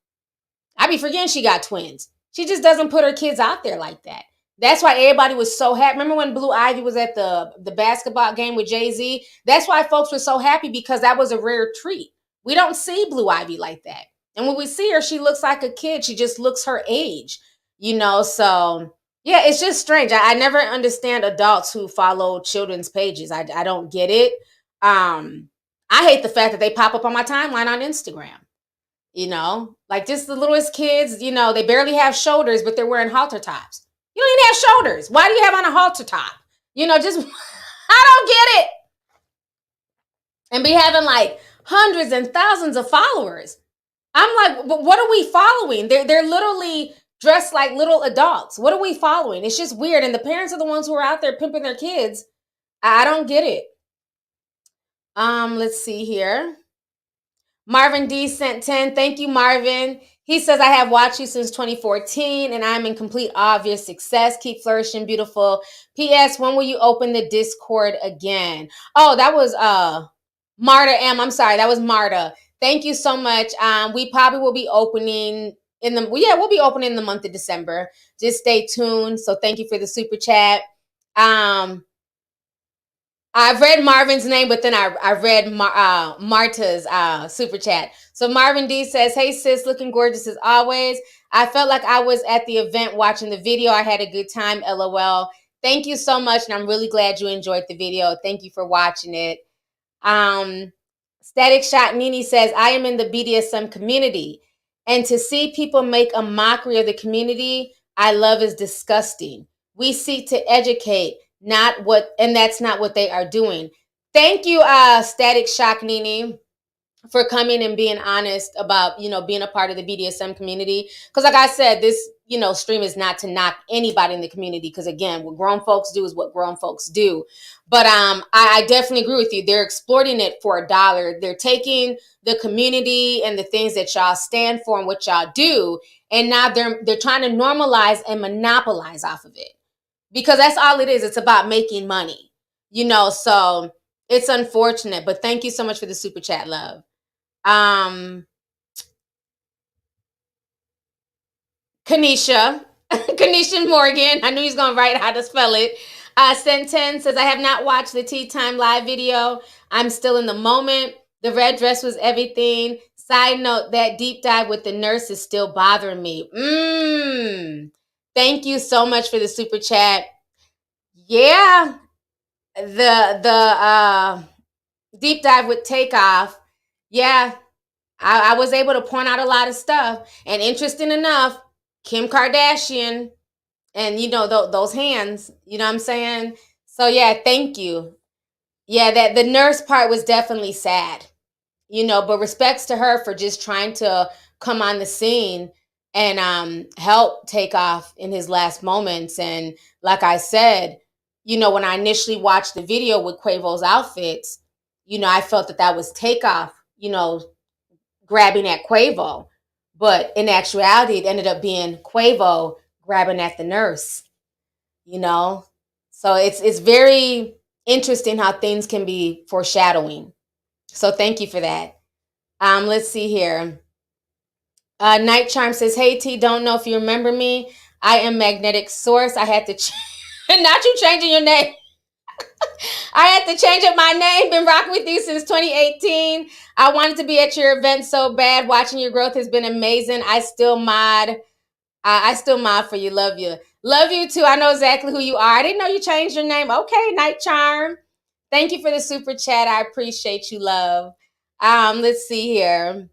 I be forgetting she got twins. She just doesn't put her kids out there like that. That's why everybody was so happy. Remember when Blue Ivy was at the basketball game with Jay-Z? That's why folks were so happy, because that was a rare treat. We don't see Blue Ivy like that. And when we see her, she looks like a kid. She just looks her age, So, yeah, it's just strange. I never understand adults who follow children's pages. I don't get it. I hate the fact that they pop up on my timeline on Instagram. Like just the littlest kids, they barely have shoulders, but they're wearing halter tops. You don't even have shoulders. Why do you have on a halter top? Just, I don't get it. And be having like hundreds and thousands of followers. I'm like, but what are we following? They're literally dressed like little adults. What are we following? It's just weird. And the parents are the ones who are out there pimping their kids. I don't get it. Let's see here. Marvin D sent 10. Thank you, Marvin. He says, I have watched you since 2014 and I'm in complete awe of your success. Keep flourishing, beautiful. P.S. When will you open the Discord again? Oh, that was Marta M. I'm sorry, that was Marta. Thank you so much. We probably will be opening we'll be opening in the month of December. Just stay tuned. So thank you for the super chat. I've read Marvin's name, but then I read Marta's super chat. So Marvin D says, hey sis, looking gorgeous as always. I felt like I was at the event watching the video. I had a good time, LOL. Thank you so much, and I'm really glad you enjoyed the video. Thank you for watching it. Static Shot Nini says, I am in the BDSM community, and to see people make a mockery of the community I love is disgusting. We seek to educate, and that's not what they are doing. Thank you, Static Shock Nini, for coming and being honest about, being a part of the BDSM community. Because like I said, this, stream is not to knock anybody in the community. Because again, what grown folks do is what grown folks do. But I definitely agree with you. They're exploiting it for $1. They're taking the community and the things that y'all stand for and what y'all do, and now they're trying to normalize and monopolize off of it. Because that's all it is. It's about making money, so it's unfortunate. But thank you so much for the super chat, love. Kanisha Morgan, I knew he was going to write how to spell it. Senten says, I have not watched the Tea Time live video. I'm still in the moment. The red dress was everything. Side note, that deep dive with the nurse is still bothering me. Thank you so much for the super chat. Yeah, the deep dive with Takeoff. Yeah, I was able to point out a lot of stuff. And interesting enough, Kim Kardashian and, those hands, you know what I'm saying? So, yeah, thank you. Yeah, that the nurse part was definitely sad, but respects to her for just trying to come on the scene and help Takeoff in his last moments. And like I said, when I initially watched the video with Quavo's outfits, I felt that was Takeoff, grabbing at Quavo. But in actuality, it ended up being Quavo grabbing at the nurse, So it's very interesting how things can be foreshadowing. So thank you for that. Let's see here. Night Charm says, hey T, don't know if you remember me. I am Magnetic Source. I had to not you changing your name. I had to change up my name. Been rocking with you since 2018. I wanted to be at your event so bad. Watching your growth has been amazing. I still mod for you. Love you. Love you too. I know exactly who you are. I didn't know you changed your name. Okay, Night Charm. Thank you for the super chat. I appreciate you, love. Let's see here.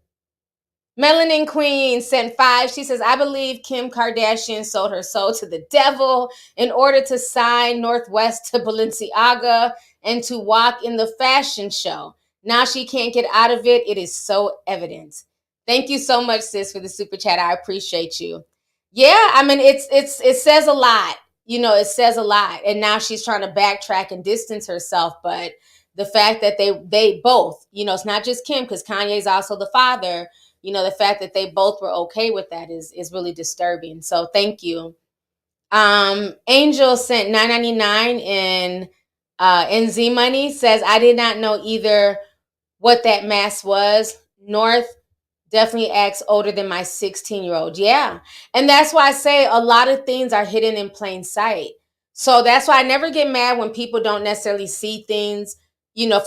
Melanin Queen sent 5. She says, I believe Kim Kardashian sold her soul to the devil in order to sign Northwest to Balenciaga and to walk in the fashion show. Now she can't get out of it. It is so evident. Thank you so much, sis, for the super chat. I appreciate you. Yeah, I mean, it says a lot. It says a lot. And now she's trying to backtrack and distance herself. But the fact that they both, it's not just Kim, because Kanye is also the father. The fact that they both were okay with that is really disturbing. So thank you. Angel sent $9.99 in NZ money. Says, I did not know either what that mask was. North definitely acts older than my 16-year-old. Yeah. And that's why I say a lot of things are hidden in plain sight. So that's why I never get mad when people don't necessarily see things,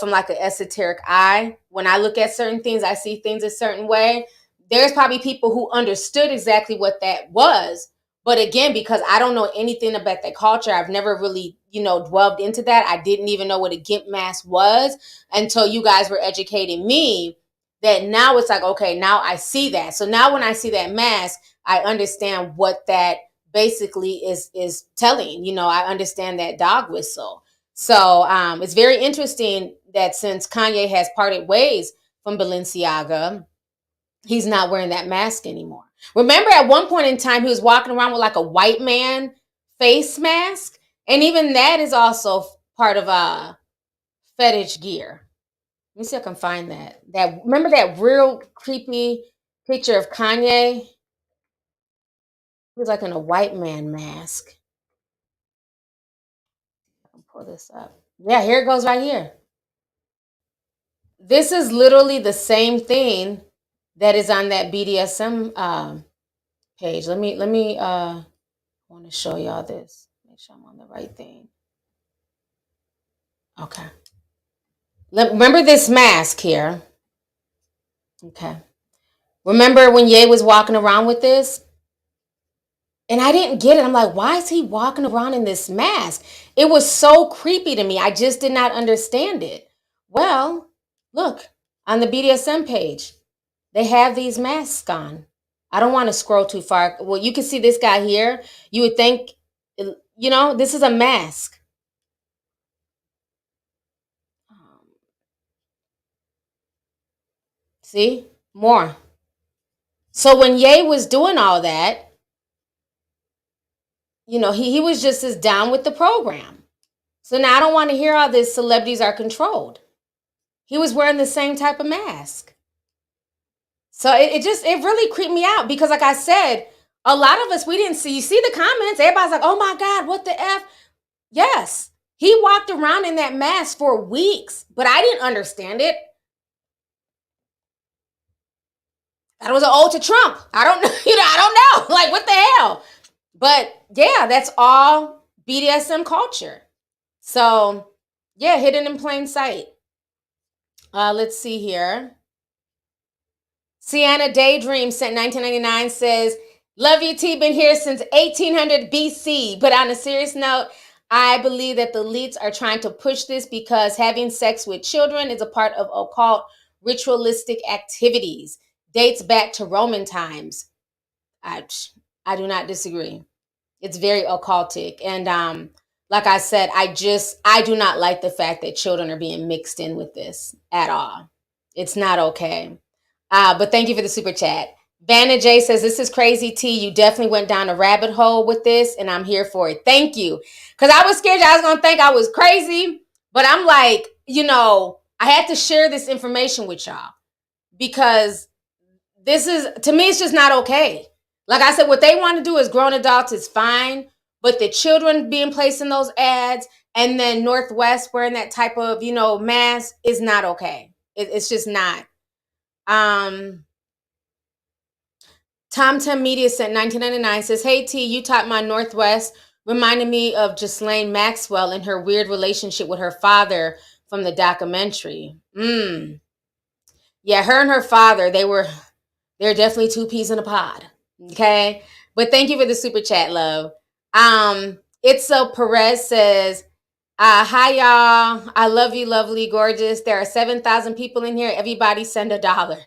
from like an esoteric eye. When I look at certain things, I see things a certain way. There's probably people who understood exactly what that was. But again, because I don't know anything about that culture, I've never really, delved into that. I didn't even know what a gimp mask was until you guys were educating me. That now it's like, okay, now I see that. So now when I see that mask, I understand what that basically is telling. I understand that dog whistle. So it's very interesting that since Kanye has parted ways from Balenciaga, he's not wearing that mask anymore. Remember at one point in time, he was walking around with like a white man face mask. And even that is also part of fetish gear. Let me see if I can find that. Remember that real creepy picture of Kanye? He was like in a white man mask. I'll pull this up. Yeah, here it goes right here. This is literally the same thing that is on that BDSM page. Let me I want to show y'all this. Make sure I'm on the right thing. Okay. Remember this mask here. Okay. Remember when Ye was walking around with this? And I didn't get it. I'm like, why is he walking around in this mask? It was so creepy to me. I just did not understand it. Well, look, on the BDSM page, they have these masks on. I don't want to scroll too far. Well, you can see this guy here. You would think, this is a mask. See? More. So when Ye was doing all that, he was just as down with the program. So now I don't want to hear all this celebrities are controlled. He was wearing the same type of mask. So it really creeped me out because like I said, a lot of us, we didn't see, you see the comments, everybody's like, oh my God, what the F? Yes, he walked around in that mask for weeks, but I didn't understand it. That was an ode to Trump. I don't know, I don't know, like what the hell? But yeah, that's all BDSM culture. So yeah, hidden in plain sight. Let's see here. Sienna Daydream sent 1999 says, Lovelyti been here since 1800 BC. But on a serious note, I believe that the elites are trying to push this because having sex with children is a part of occult ritualistic activities. Dates back to Roman times. I do not disagree. It's very occultic. And like I said, I do not like the fact that children are being mixed in with this at all. It's not okay. But thank you for the super chat. Vanna J says, this is crazy, T. You definitely went down a rabbit hole with this, and I'm here for it. Thank you. Because I was scared I was going to think I was crazy. But I'm like, I had to share this information with y'all. Because this is, to me, it's just not okay. Like I said, what they want to do as grown adults is fine. But the children being placed in those ads and then Northwest wearing that type of, mask is not okay. It's just not. TomTom Media sent 1999 says, hey T, you taught my Northwest, reminded me of Ghislaine Maxwell and her weird relationship with her father from the documentary. Yeah, her and her father, they're definitely two peas in a pod. Okay. But thank you for the super chat, love. It's so Perez says, hi y'all. I love you, lovely, gorgeous. There are 7,000 people in here. Everybody send $1.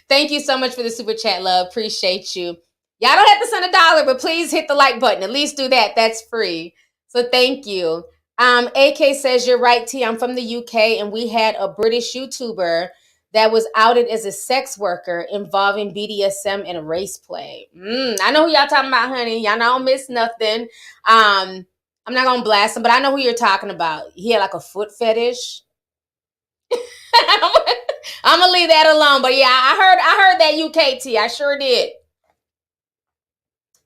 Thank you so much for the super chat, love. Appreciate you. Y'all don't have to send $1, but please hit the like button. At least do that. That's free. So thank you. AK says, you're right, T. I'm from the UK, and we had a British YouTuber that was outed as a sex worker involving BDSM and race play. I know who y'all talking about, honey. Y'all don't miss nothing. I'm not going to blast him, but I know who you're talking about. He had like a foot fetish. I'm gonna leave that alone. But yeah, I heard that UKT. I sure did.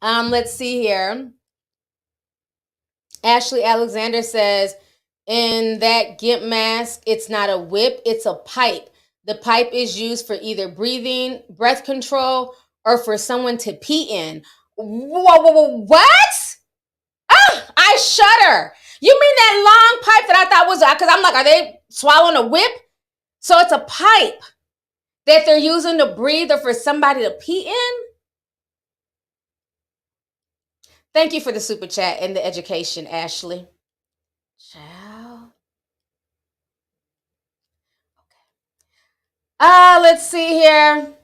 Let's see here. Ashley Alexander says, in that gimp mask, it's not a whip, it's a pipe. The pipe is used for either breathing, breath control, or for someone to pee in. Whoa, what? Ah, I shudder. You mean that long pipe that I thought was, because I'm like, are they swallowing a whip? So it's a pipe that they're using to breathe or for somebody to pee in? Thank you for the super chat and the education, Ashley. Ciao. Okay. Let's see here.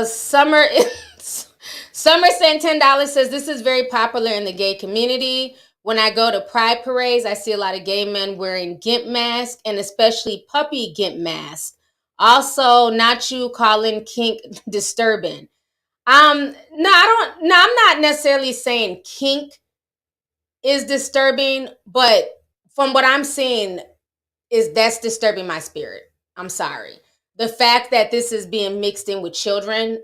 Summer sent $10, says, this is very popular in the gay community. When I go to pride parades, I see a lot of gay men wearing gimp masks, and especially puppy gimp masks. Also, not you calling kink disturbing. I'm not necessarily saying kink is disturbing, but from what I'm seeing that's disturbing my spirit. I'm sorry. The fact that this is being mixed in with children,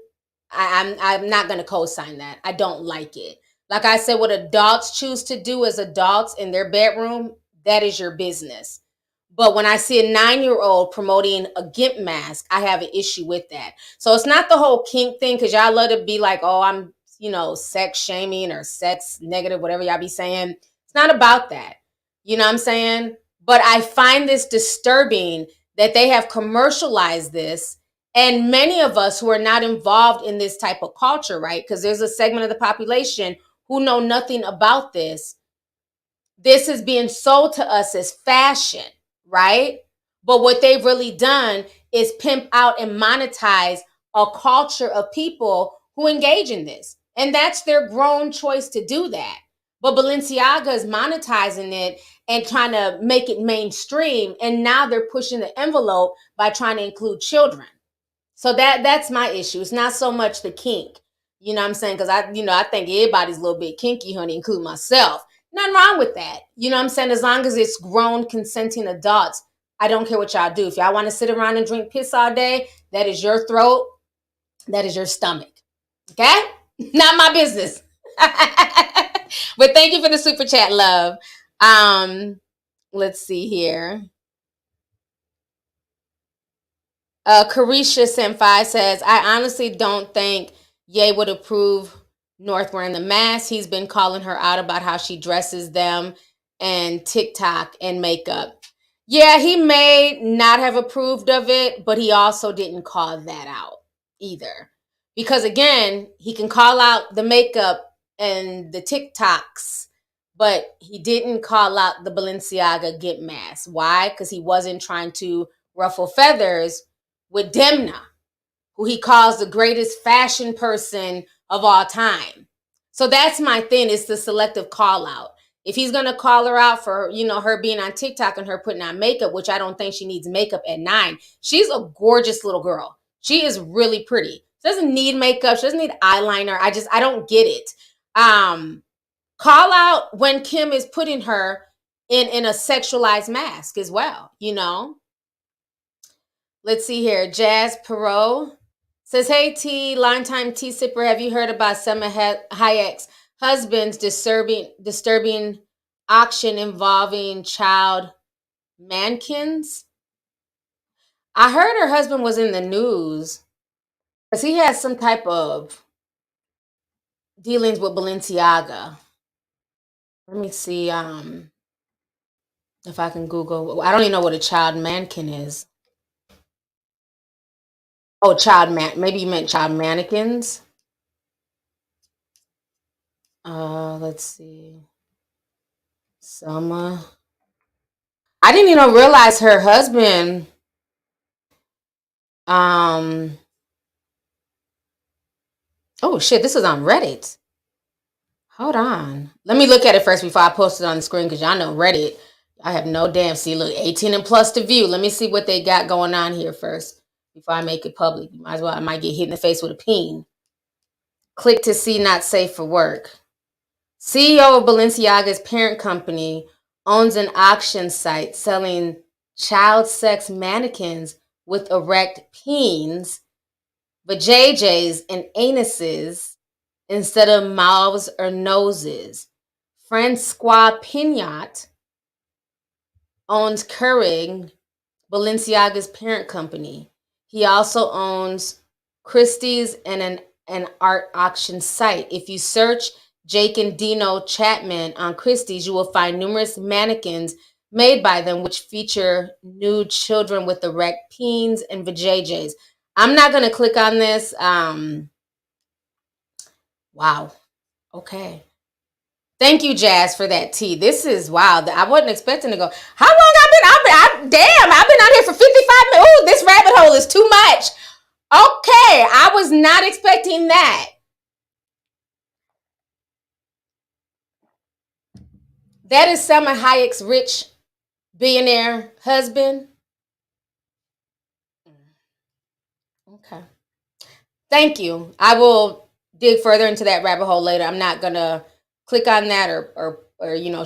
I'm not gonna co-sign that. I don't like it. Like I said, what adults choose to do as adults in their bedroom, that is your business. But when I see a 9-year-old promoting a gimp mask, I have an issue with that. So it's not the whole kink thing, because y'all love to be like, oh, I'm, sex shaming or sex negative, whatever y'all be saying. It's not about that. You know what I'm saying? But I find this disturbing that they have commercialized this. And many of us who are not involved in this type of culture, right? Because there's a segment of the population who know nothing about this. This is being sold to us as fashion, right? But what they've really done is pimp out and monetize a culture of people who engage in this. And that's their grown choice to do that. But Balenciaga is monetizing it and trying to make it mainstream. And now they're pushing the envelope by trying to include children. So that's my issue. It's not so much the kink. You know what I'm saying? Because I think everybody's a little bit kinky, honey, including myself. Nothing wrong with that. You know what I'm saying? As long as it's grown, consenting adults, I don't care what y'all do. If y'all want to sit around and drink piss all day, that is your throat. That is your stomach. Okay? Not my business. But thank you for the super chat, love. Let's see here. Carisha Senpai says, I honestly don't think Ye would approve North wearing the mask. He's been calling her out about how she dresses them and TikTok and makeup. Yeah, he may not have approved of it, but he also didn't call that out either. Because again, he can call out the makeup and the TikToks, but he didn't call out the Balenciaga gimp mask. Why? Because he wasn't trying to ruffle feathers with Demna, who he calls the greatest fashion person of all time. So that's my thing, is the selective call out. If he's going to call her out for, her being on TikTok and her putting on makeup, which I don't think she needs makeup at 9. She's a gorgeous little girl. She is really pretty. She doesn't need makeup. She doesn't need eyeliner. I don't get it. Call out when Kim is putting her in a sexualized mask as well, Let's see here. Jazz Perot says, hey, T, longtime tea sipper, have you heard about Selma Hayek's husband's disturbing auction involving child mannequins? I heard her husband was in the news because he has some type of dealings with Balenciaga. Let me see if I can Google. I don't even know what a child mannequin is. Oh, maybe you meant child mannequins. Let's see. Selma. I didn't even realize her husband Oh shit, this is on Reddit. Hold on. Let me look at it first before I post it on the screen, because y'all know Reddit. I have no damn. See, look, 18 and plus to view. Let me see what they got going on here first before I make it public. Might as well, I might get hit in the face with a peen. Click to see not safe for work. CEO of Balenciaga's parent company owns an auction site selling child sex mannequins with erect peens, vajayjays, and anuses instead of mouths or noses. Francois Pignat owns Kering, Balenciaga's parent company. He also owns Christie's and an art auction site. If you search Jake and Dino Chapman on Christie's, you will find numerous mannequins made by them, which feature nude children with erect peens and vajayjays. I'm not going to click on this. Wow. Okay. Thank you, Jazz, for that tea. This is wow. I wasn't expecting to go. How long damn, I've been out here for 55 minutes. Ooh, this rabbit hole is too much. Okay, I was not expecting that. That is Selma Hayek's rich billionaire husband. Okay. Thank you. I will dig further into that rabbit hole later. I'm not gonna click on that or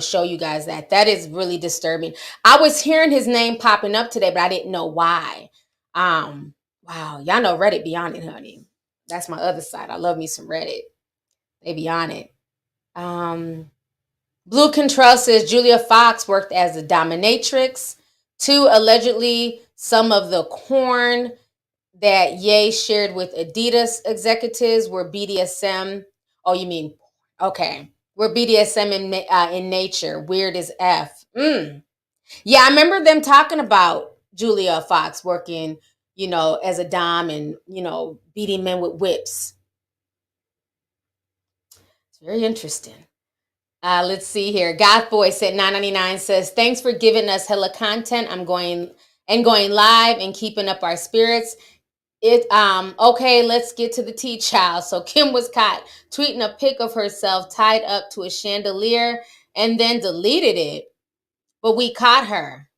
show you guys that. That is really disturbing. I was hearing his name popping up today, but I didn't know why. Wow, y'all know Reddit be on it, honey. That's my other side. I love me some Reddit. They be on it. Blue Control says Julia Fox worked as a dominatrix. 2, allegedly some of the porn that Ye shared with Adidas executives were BDSM. Oh, you mean, okay. We're BDSM in nature. Weird as F. Yeah, I remember them talking about Julia Fox working, as a dom and, beating men with whips. It's very interesting. Let's see here. Goth Boy said 9.99 says, thanks for giving us hella content. I'm going live and keeping up our spirits. Okay, let's get to the tea, child. So Kim was caught tweeting a pic of herself tied up to a chandelier and then deleted it. But we caught her.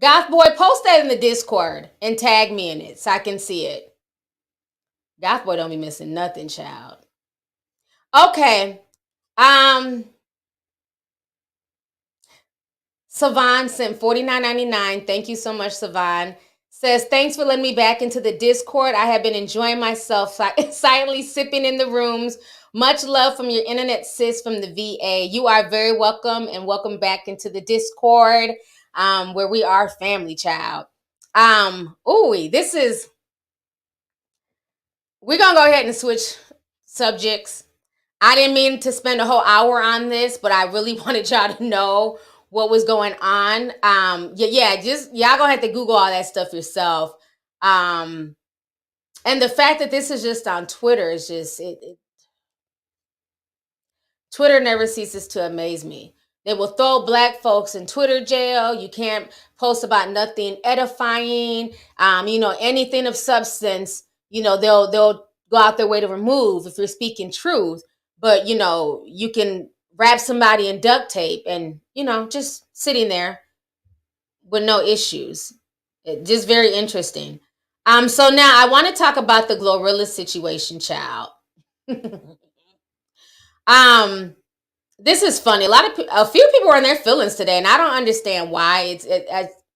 Goth Boy, post that in the Discord and tag me in it so I can see it. Goth Boy don't be missing nothing, child. Okay. Savan sent $49.99. Thank you so much, Savan. Says, thanks for letting me back into the Discord. I have been enjoying myself silently sipping in the rooms. Much love from your internet sis from the VA. You are very welcome and welcome back into the Discord, where we are family, child. We're going to go ahead and switch subjects. I didn't mean to spend a whole hour on this, but I really wanted y'all to know what was going on. Just y'all gonna have to Google all that stuff yourself. And the fact that this is just on Twitter is just Twitter never ceases to amaze me. They will throw Black folks in Twitter jail. You can't post about nothing edifying. Anything of substance. They'll go out their way to remove if you're speaking truth. But you can wrap somebody in duct tape and just sitting there with no issues. Just very interesting. So now I want to talk about the GloRilla situation, child. This is funny. A few people were in their feelings today, and I don't understand why.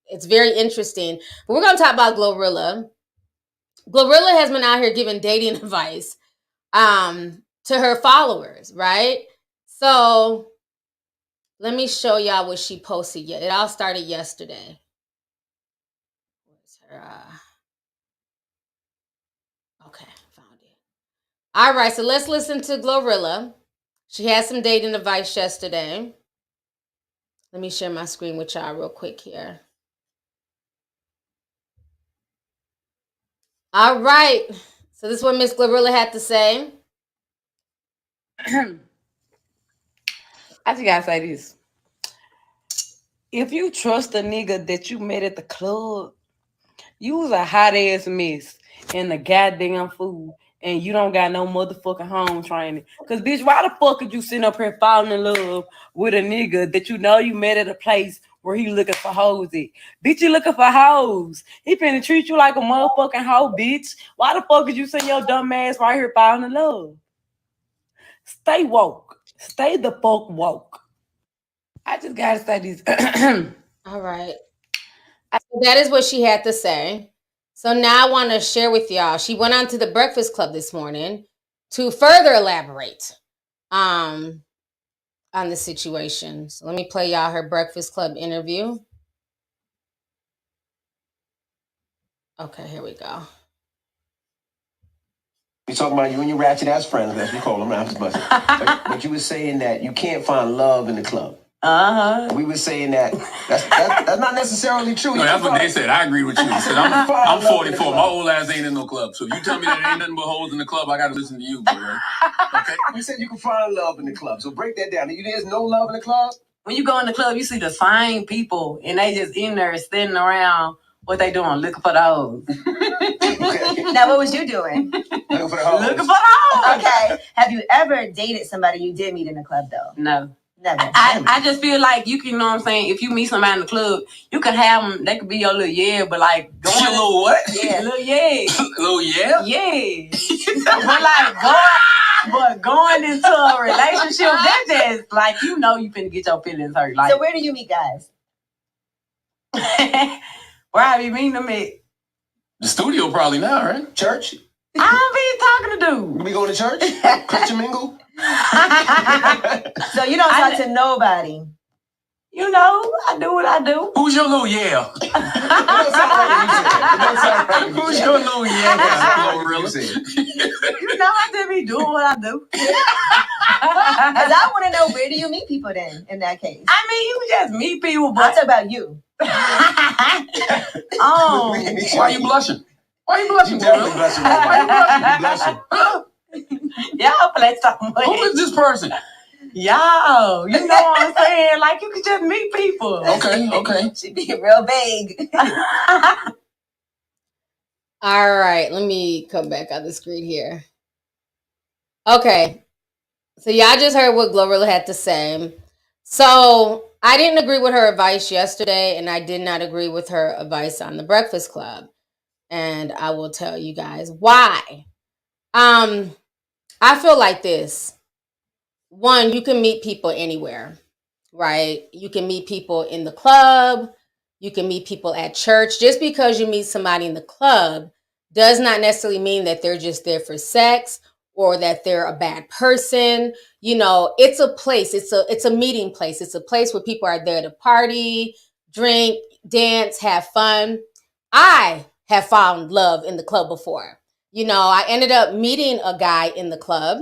It's very interesting. But we're going to talk about GloRilla. GloRilla has been out here giving dating advice to her followers, right? So let me show y'all what she posted. It all started yesterday. Where's her? Okay, found it. All right, so let's listen to GloRilla. She had some dating advice yesterday. Let me share my screen with y'all real quick here. All right. So this is what Miss GloRilla had to say. I just gotta say this. If you trust a nigga that you met at the club, you was a hot ass mess and a goddamn fool, and you don't got no motherfucking home training. Cause bitch, why the fuck could you sit up here falling in love with a nigga that you know you met at a place where he looking for hoes at? Bitch, you looking for hoes. He finna treat you like a motherfucking hoe, bitch. Why the fuck could you send your dumb ass right here falling in love? Stay woke. Stay the fuck woke. I just gotta say this. All right. So that is what she had to say. So now I want to share with y'all. She went on to the Breakfast Club this morning to further elaborate um, on the situation. So let me play y'all her Breakfast Club interview. Okay, here we go. We talking about you and your ratchet ass friends, as we call them. I'm just busting. But you were saying that you can't find love in the club. We were saying that that's not necessarily true. No, that's what they said. I agree with you. I'm 44. My old ass ain't in no club. So if you tell me that there ain't nothing but hoes in the club, I gotta listen to you, bro. Okay? You said you can find love in the club. So break that down. There's no love in the club? When you go in the club, you see the same people, and they just in there standing around. What they doing? Looking for the hoes. Okay. Now, what was you doing? Looking for the hoes. Looking for the hoes. Okay. Have you ever dated somebody you did meet in the club, though? No. Never. I just feel like you can, you know what I'm saying? If you meet somebody in the club, you can have them, they could be your little yeah, but like going. Your little what? Yeah, little yeah. Little yeah? Yeah. But going into a relationship, that just like, you know, you finna get your feelings hurt. Like, So where do you meet guys? where have you meeting them at? The studio probably now, right? Church? I don't be talking to dudes. We going to church? Christian mingle? So you don't talk to nobody. You know, I do what I do. Who's your little yeah? It don't sound right when you Who's say it. your little yeah? GloRilla? You know, I just be doing what I do. Because I want to know, where do you meet people then, in that case? I mean, you just meet people, I'll but talk about you. Why you blushing? Why you blushing, You definitely bro? blushing right now. You blushing. y'all play something. Who is this person? Y'all, you know what I'm saying? Like, you can just meet people. Okay. She be real vague. All right, let me come back on the screen here. Okay, so y'all just heard what GloRilla had to say. So I didn't agree with her advice yesterday, and I did not agree with her advice on the Breakfast Club. And I will tell you guys why. I feel like this. One, you can meet people anywhere, right? You can meet people in the club. You can meet people at church. Just because you meet somebody in the club does not necessarily mean that they're just there for sex or that they're a bad person. You know, it's a place. It's a meeting place. It's a place where people are there to party, drink, dance, have fun. I have found love in the club before. You know, I ended up meeting a guy in the club.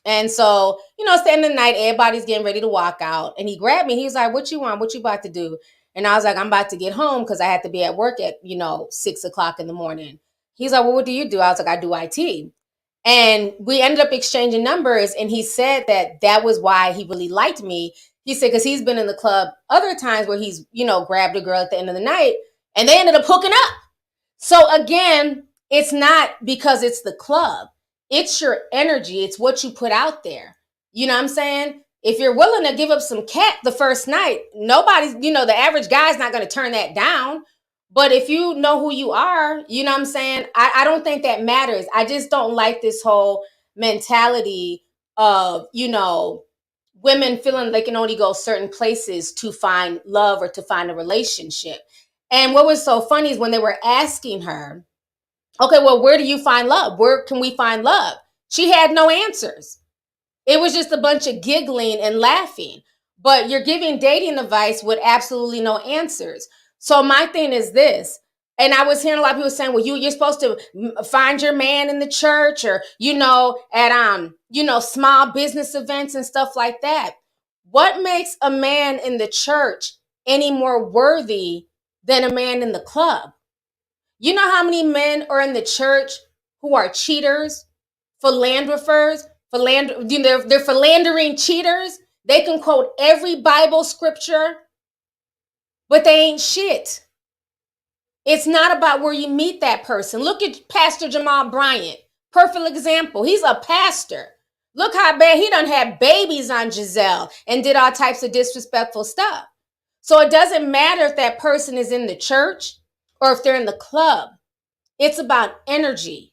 And so, you know, it's the end of the night, everybody's getting ready to walk out. And he grabbed me. He was like, "What you want? What you about to do?" And I was like, "I'm about to get home because I had to be at work at, 6 o'clock in the morning." He's like, "Well, what do you do?" I was like, "I do IT." And we ended up exchanging numbers. And he said that was why he really liked me. He said, because he's been in the club other times where he's, grabbed a girl at the end of the night and they ended up hooking up. So again, it's not because it's the club. It's your energy. It's what you put out there. You know what I'm saying? If you're willing to give up some cat the first night, nobody's, the average guy's not going to turn that down. But if you know who you are, you know what I'm saying? I don't think that matters. I just don't like this whole mentality of, women feeling they can only go certain places to find love or to find a relationship. And what was so funny is when they were asking her, okay, well, where do you find love? Where can we find love? She had no answers. It was just a bunch of giggling and laughing. But you're giving dating advice with absolutely no answers. So my thing is this, and I was hearing a lot of people saying, well, you're supposed to find your man in the church or, at, small business events and stuff like that. What makes a man in the church any more worthy than a man in the club? You know how many men are in the church who are cheaters, philanderopers, they're philandering cheaters. They can quote every Bible scripture but they ain't shit. It's not about where you meet that person. Look at Pastor Jamal Bryant. Perfect example. He's a pastor. Look how bad he done had babies on Giselle and did all types of disrespectful stuff. So it doesn't matter if that person is in the church or if they're in the club. It's about energy.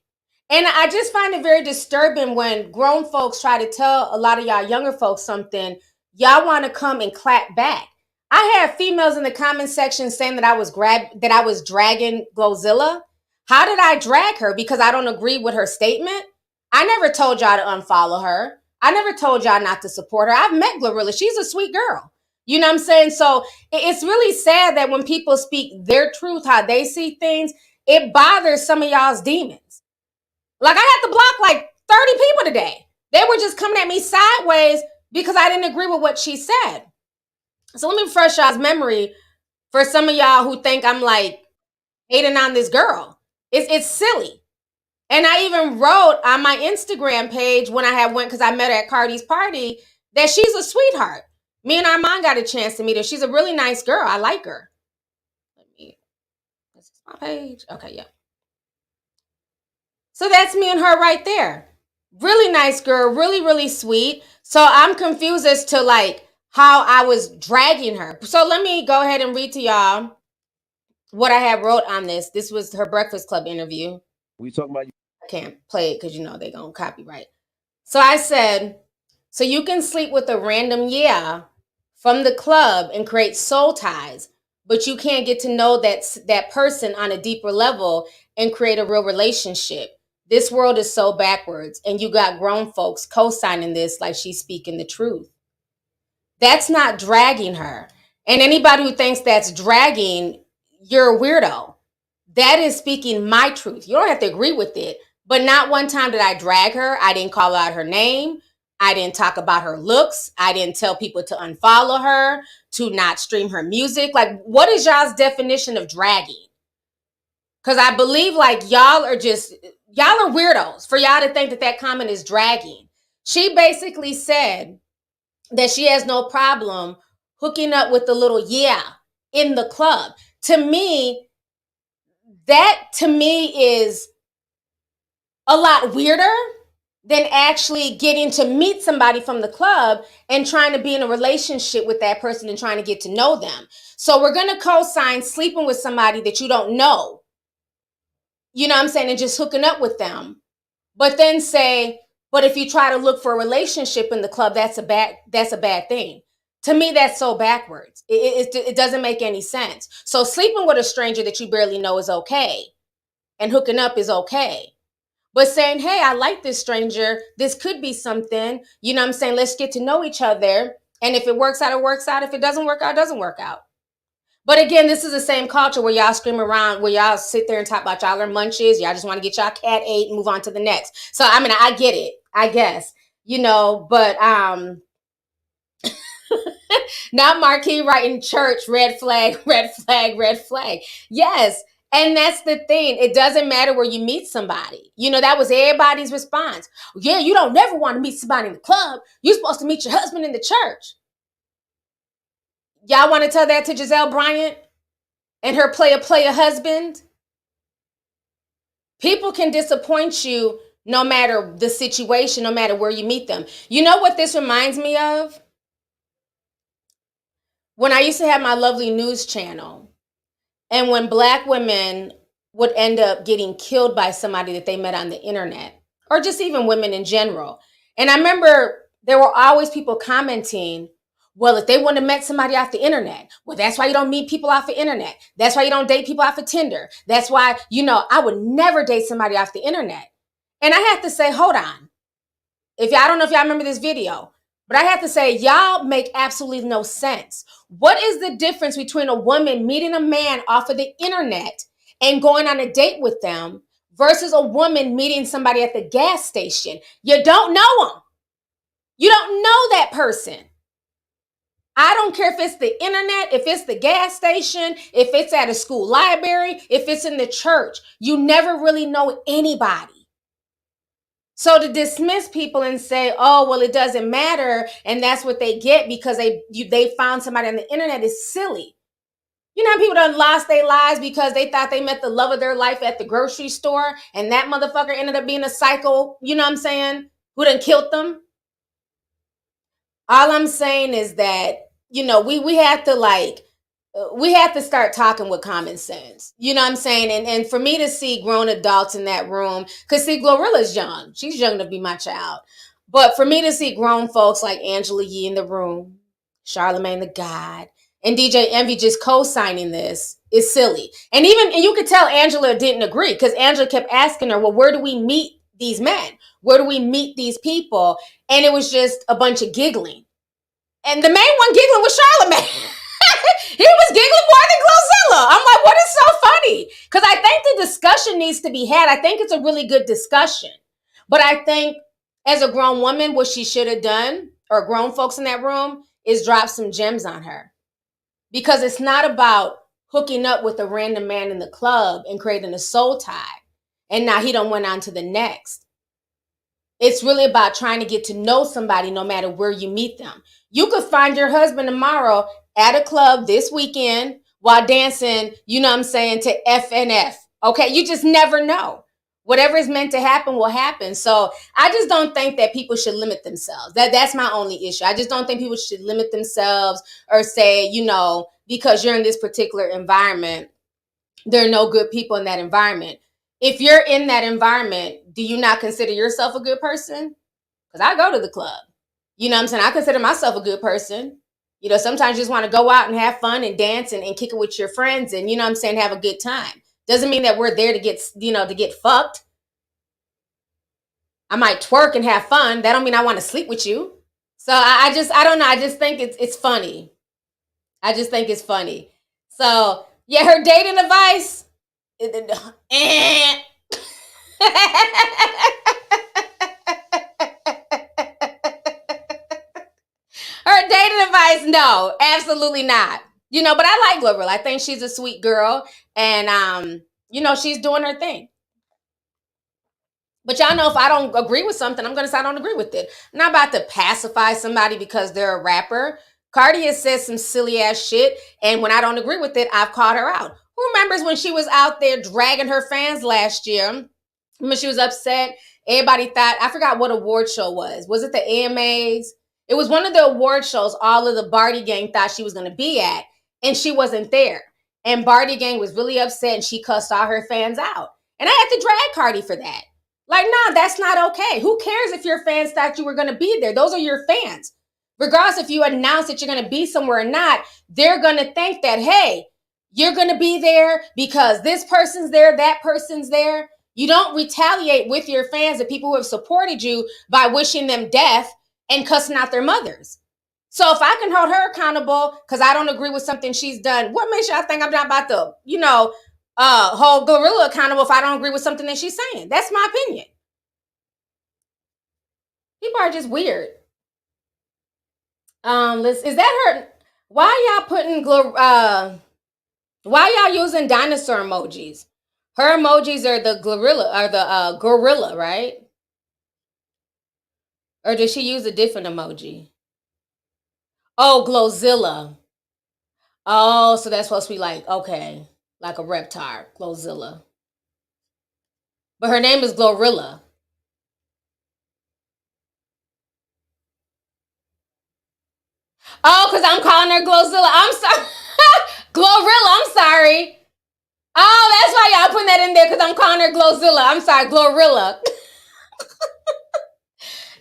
And I just find it very disturbing when grown folks try to tell a lot of y'all younger folks something, y'all want to come and clap back. I had females in the comment section saying that I was dragging GloRilla. How did I drag her? Because I don't agree with her statement? I never told y'all to unfollow her. I never told y'all not to support her. I've met GloRilla. She's a sweet girl. You know what I'm saying? So it's really sad that when people speak their truth, how they see things, it bothers some of y'all's demons. Like, I had to block like 30 people today. They were just coming at me sideways because I didn't agree with what she said. So let me refresh y'all's memory for some of y'all who think I'm like hating on this girl. It's silly. And I even wrote on my Instagram page when I went, because I met her at Cardi's party, that she's a sweetheart. Me and Armand got a chance to meet her. She's a really nice girl. I like her. This is my page. Okay, yeah. So that's me and her right there. Really nice girl, really, really sweet. So I'm confused as to like how I was dragging her. So let me go ahead and read to y'all what I had wrote on this. This was her Breakfast Club interview. We talking about. I can't play it because you know they're gonna copyright. So I said, so you can sleep with a random from the club and create soul ties, but you can't get to know that person on a deeper level and create a real relationship. This world is so backwards, and you got grown folks co-signing this like she's speaking the truth. That's not dragging her. And anybody who thinks that's dragging, you're a weirdo. That is speaking my truth. You don't have to agree with it, but not one time did I drag her. I didn't call out her name. I didn't talk about her looks. I didn't tell people to unfollow her, to not stream her music. Like, what is y'all's definition of dragging? Because I believe like y'all are weirdos for y'all to think that comment is dragging. She basically said that she has no problem hooking up with the little in the club. To me, that is a lot weirder than actually getting to meet somebody from the club and trying to be in a relationship with that person and trying to get to know them. So we're going to co-sign sleeping with somebody that you don't know. You know what I'm saying? And just hooking up with them. But then say, but if you try to look for a relationship in the club, that's a bad thing. To me, that's so backwards. It doesn't make any sense. So sleeping with a stranger that you barely know is okay. And hooking up is okay. But saying, hey, I like this stranger. This could be something. You know what I'm saying? Let's get to know each other. And if it works out, it works out. If it doesn't work out, it doesn't work out. But again, this is the same culture where y'all scream around, where y'all sit there and talk about y'all are munches. Y'all just want to get y'all cat ate and move on to the next. So, I mean, I get it, I guess, you know, but not Marquis writing church, red flag, red flag, red flag. Yes. And that's the thing. It doesn't matter where you meet somebody. You know, that was everybody's response. Yeah, you don't never want to meet somebody in the club. You're supposed to meet your husband in the church. Y'all want to tell that to Giselle Bryant and her player husband? People can disappoint you no matter the situation, no matter where you meet them. You know what this reminds me of? When I used to have my lovely news channel, and when Black women would end up getting killed by somebody that they met on the internet, or just even women in general. And I remember there were always people commenting, well, if they wouldn't have met somebody off the internet, well, that's why you don't meet people off the internet. That's why you don't date people off of Tinder. That's why, you know, I would never date somebody off the internet. And I have to say, hold on. I don't know if y'all remember this video, but I have to say, y'all make absolutely no sense. What is the difference between a woman meeting a man off of the internet and going on a date with them versus a woman meeting somebody at the gas station? You don't know them. You don't know that person. I don't care if it's the internet, if it's the gas station, if it's at a school library, if it's in the church. You never really know anybody. So to dismiss people and say, oh, well, it doesn't matter, and that's what they get because they found somebody on the internet is silly. You know how people done lost their lives because they thought they met the love of their life at the grocery store and that motherfucker ended up being a psycho, you know what I'm saying, who done killed them? All I'm saying is that, you know, we have to we have to start talking with common sense. You know what I'm saying? And for me to see grown adults in that room, because see, GloRilla's young. She's young to be my child. But for me to see grown folks like Angela Yee in the room, Charlemagne the God, and DJ Envy just co-signing this is silly. And you could tell Angela didn't agree because Angela kept asking her, well, where do we meet these men? Where do we meet these people? And it was just a bunch of giggling. And the main one giggling was Charlemagne. He was giggling more than GloRilla. I'm like, what is so funny? Because I think the discussion needs to be had. I think it's a really good discussion. But I think as a grown woman, what she should have done, or grown folks in that room, is drop some gems on her. Because it's not about hooking up with a random man in the club and creating a soul tie. And now he done went on to the next. It's really about trying to get to know somebody no matter where you meet them. You could find your husband tomorrow at a club this weekend while dancing, you know what I'm saying, to FNF. Okay, you just never know. Whatever is meant to happen will happen. So I just don't think that people should limit themselves. That's my only issue. I just don't think people should limit themselves or say, you know, because you're in this particular environment, there are no good people in that environment. If you're in that environment, do you not consider yourself a good person? Because I go to the club. You know what I'm saying? I consider myself a good person. You know, sometimes you just want to go out and have fun and dance and kick it with your friends and, you know what I'm saying, have a good time. Doesn't mean that we're there to get, you know, to get fucked. I might twerk and have fun. That don't mean I want to sleep with you. So I don't know. I just think it's funny. I just think it's funny. So yeah, her dating advice. Her dating advice, no, absolutely not. You know, but I like GloRilla. I think she's a sweet girl, and you know, she's doing her thing. But y'all know if I don't agree with something, I'm going to say I don't agree with it. I'm not about to pacify somebody because they're a rapper. Cardi has said some silly ass shit, and when I don't agree with it, I've called her out. Who remembers when she was out there dragging her fans last year? When she was upset, everybody thought, I forgot what award show was. Was it the AMAs? It was one of the award shows all of the Barty gang thought she was going to be at, and she wasn't there. And Barty gang was really upset, and she cussed all her fans out. And I had to drag Cardi for that. Like, no, that's not okay. Who cares if your fans thought you were going to be there? Those are your fans. Regardless if you announce that you're going to be somewhere or not, they're going to think that, hey, you're going to be there because this person's there, that person's there. You don't retaliate with your fans, the people who have supported you, by wishing them death and cussing out their mothers. So if I can hold her accountable because I don't agree with something she's done, what makes y'all think I'm not about to, you know, hold GloRilla accountable if I don't agree with something that she's saying? That's my opinion. People are just weird. Is that her? Why y'all putting why y'all using dinosaur emojis? Her emojis are the GloRilla or the gorilla, right? Or did she use a different emoji? Oh, GloZilla. Oh, so that's supposed to be like, okay, like a reptile, GloZilla. But her name is GloRilla. Oh, because I'm calling her GloZilla. I'm sorry. GloRilla, I'm sorry. Oh, that's why y'all putting that in there, because I'm calling her GloZilla. I'm sorry, GloRilla.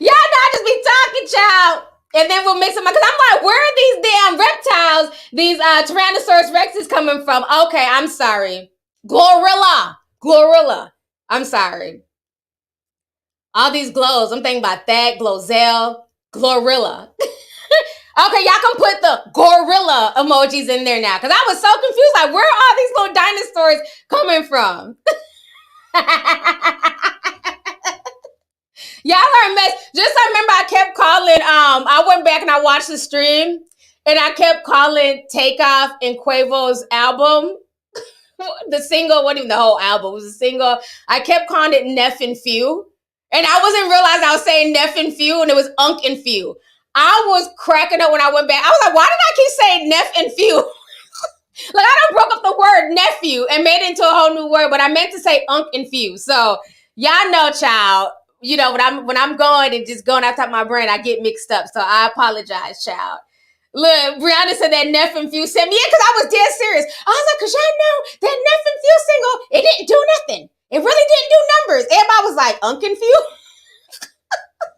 Y'all know I just be talking, child. And then we'll mix them up. Because I'm like, where are these damn reptiles, these Tyrannosaurus Rexes coming from? Okay, I'm sorry. GloRilla. GloRilla. I'm sorry. All these glows. I'm thinking about that, GloZell, GloRilla. Okay, y'all can put the gorilla emojis in there now. Because I was so confused. Like, where are all these little dinosaurs coming from? Y'all are a mess. Just I remember I kept calling, I went back and I watched the stream. And I kept calling Takeoff and Quavo's album. The single, wasn't even the whole album. It was a single. I kept calling it Neff and Few. And I wasn't realizing I was saying Neff and Few. And it was Unk and Few. I was cracking up when I went back. I was like, why did I keep saying Neff and Few? Like, I done broke up the word nephew and made it into a whole new word, but I meant to say unk and few. So y'all know, child, you know, when I'm going and just going outside my brain, I get mixed up. So I apologize, child. Look, Brianna said that Neff and Few sent me. Yeah, because I was dead serious. I was like, because y'all know that Neff and Few single, it didn't do nothing. It really didn't do numbers. Everybody was like, unk and Few.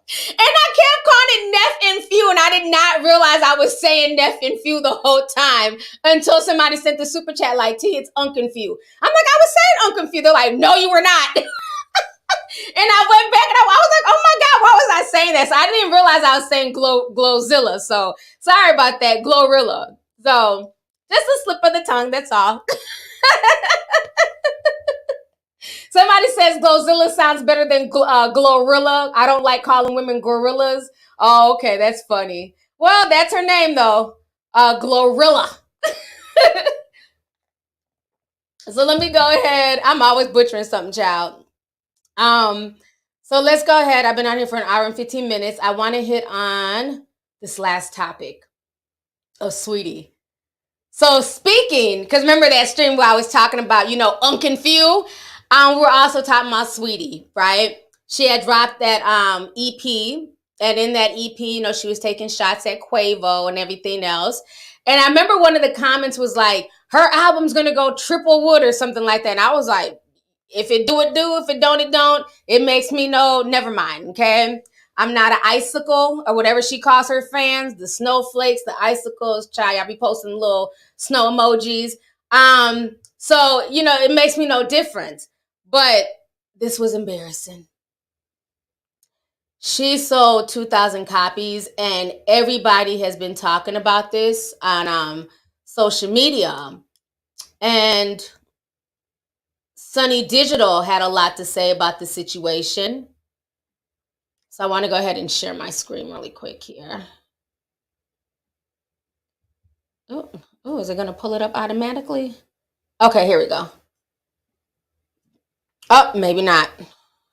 And I kept calling it Neff and Few, and I did not realize I was saying Neff and Few the whole time until somebody sent the super chat like, T, it's unk and Few. I'm like, I was saying unk and Few. They're like, no, you were not. And I went back and I was like, oh my God, why was I saying that? So I didn't even realize I was saying GloZilla. So sorry about that, GloRilla. So just a slip of the tongue, that's all. Somebody says GloZilla sounds better than GloRilla. I don't like calling women gorillas. Oh, okay, that's funny. Well, that's her name though, GloRilla. So let me go ahead. I'm always butchering something, child. So let's go ahead. I've been on here for 1 hour and 15 minutes. I want to hit on this last topic of Saweetie. So speaking, because remember that stream where I was talking about, you know, unk and Few? We're also talking about Saweetie, right? She had dropped that EP, and in that EP, you know, she was taking shots at Quavo and everything else. And I remember one of the comments was like, her album's gonna go triple wood or something like that. And I was like, if it do, it do. If it don't, it don't. It makes me know, never mind, okay? I'm not an icicle or whatever she calls her fans, the snowflakes, the icicles. Child, y'all be posting little snow emojis. So, you know, it makes me no difference. But this was embarrassing. She sold 2,000 copies, and everybody has been talking about this on social media. And Sunny Digital had a lot to say about the situation. So I want to go ahead and share my screen really quick here. Oh, is it going to pull it up automatically? Okay, here we go. Oh, maybe not.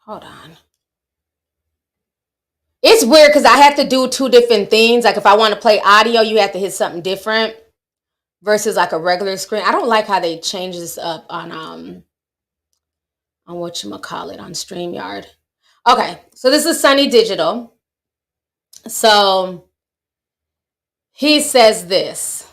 Hold on. It's weird because I have to do two different things. Like if I want to play audio, you have to hit something different versus like a regular screen. I don't like how they change this up on whatchamacallit, on StreamYard. Okay, so this is Sunny Digital. So he says this.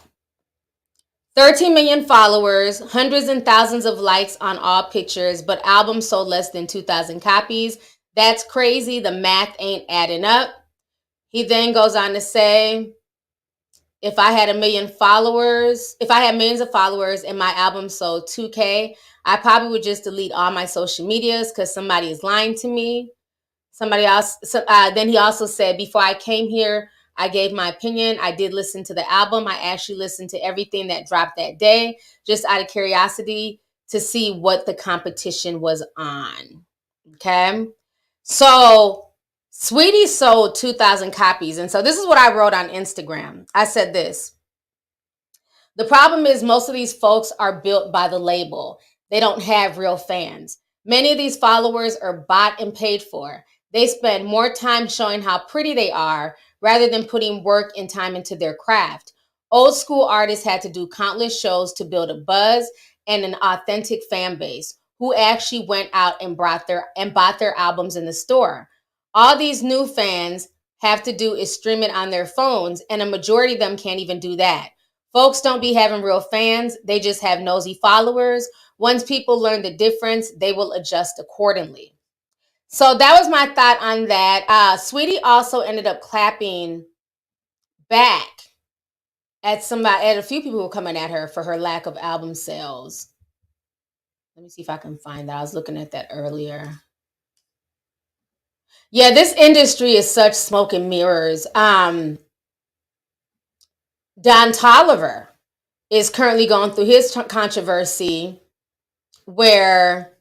13 million followers, hundreds and thousands of likes on all pictures, but album sold less than 2,000 copies. That's crazy. The math ain't adding up. He then goes on to say, if I had millions of followers and my album sold 2K, I probably would just delete all my social medias because somebody is lying to me. Somebody else. Then he also said, before I came here, I gave my opinion. I did listen to the album. I actually listened to everything that dropped that day, just out of curiosity to see what the competition was on. Okay. So Saweetie sold 2,000 copies. And so this is what I wrote on Instagram. I said this. The problem is most of these folks are built by the label. They don't have real fans. Many of these followers are bought and paid for. They spend more time showing how pretty they are rather than putting work and time into their craft. Old school artists had to do countless shows to build a buzz and an authentic fan base who actually went out and bought their albums in the store. All these new fans have to do is stream it on their phones, and a majority of them can't even do that. Folks don't be having real fans. They just have nosy followers. Once people learn the difference, they will adjust accordingly. So that was my thought on that. Saweetie also ended up clapping back at a few people who were coming at her for her lack of album sales. Let me see if I can find that. I was looking at that earlier. Yeah, this industry is such smoke and mirrors. Don Toliver is currently going through his controversy where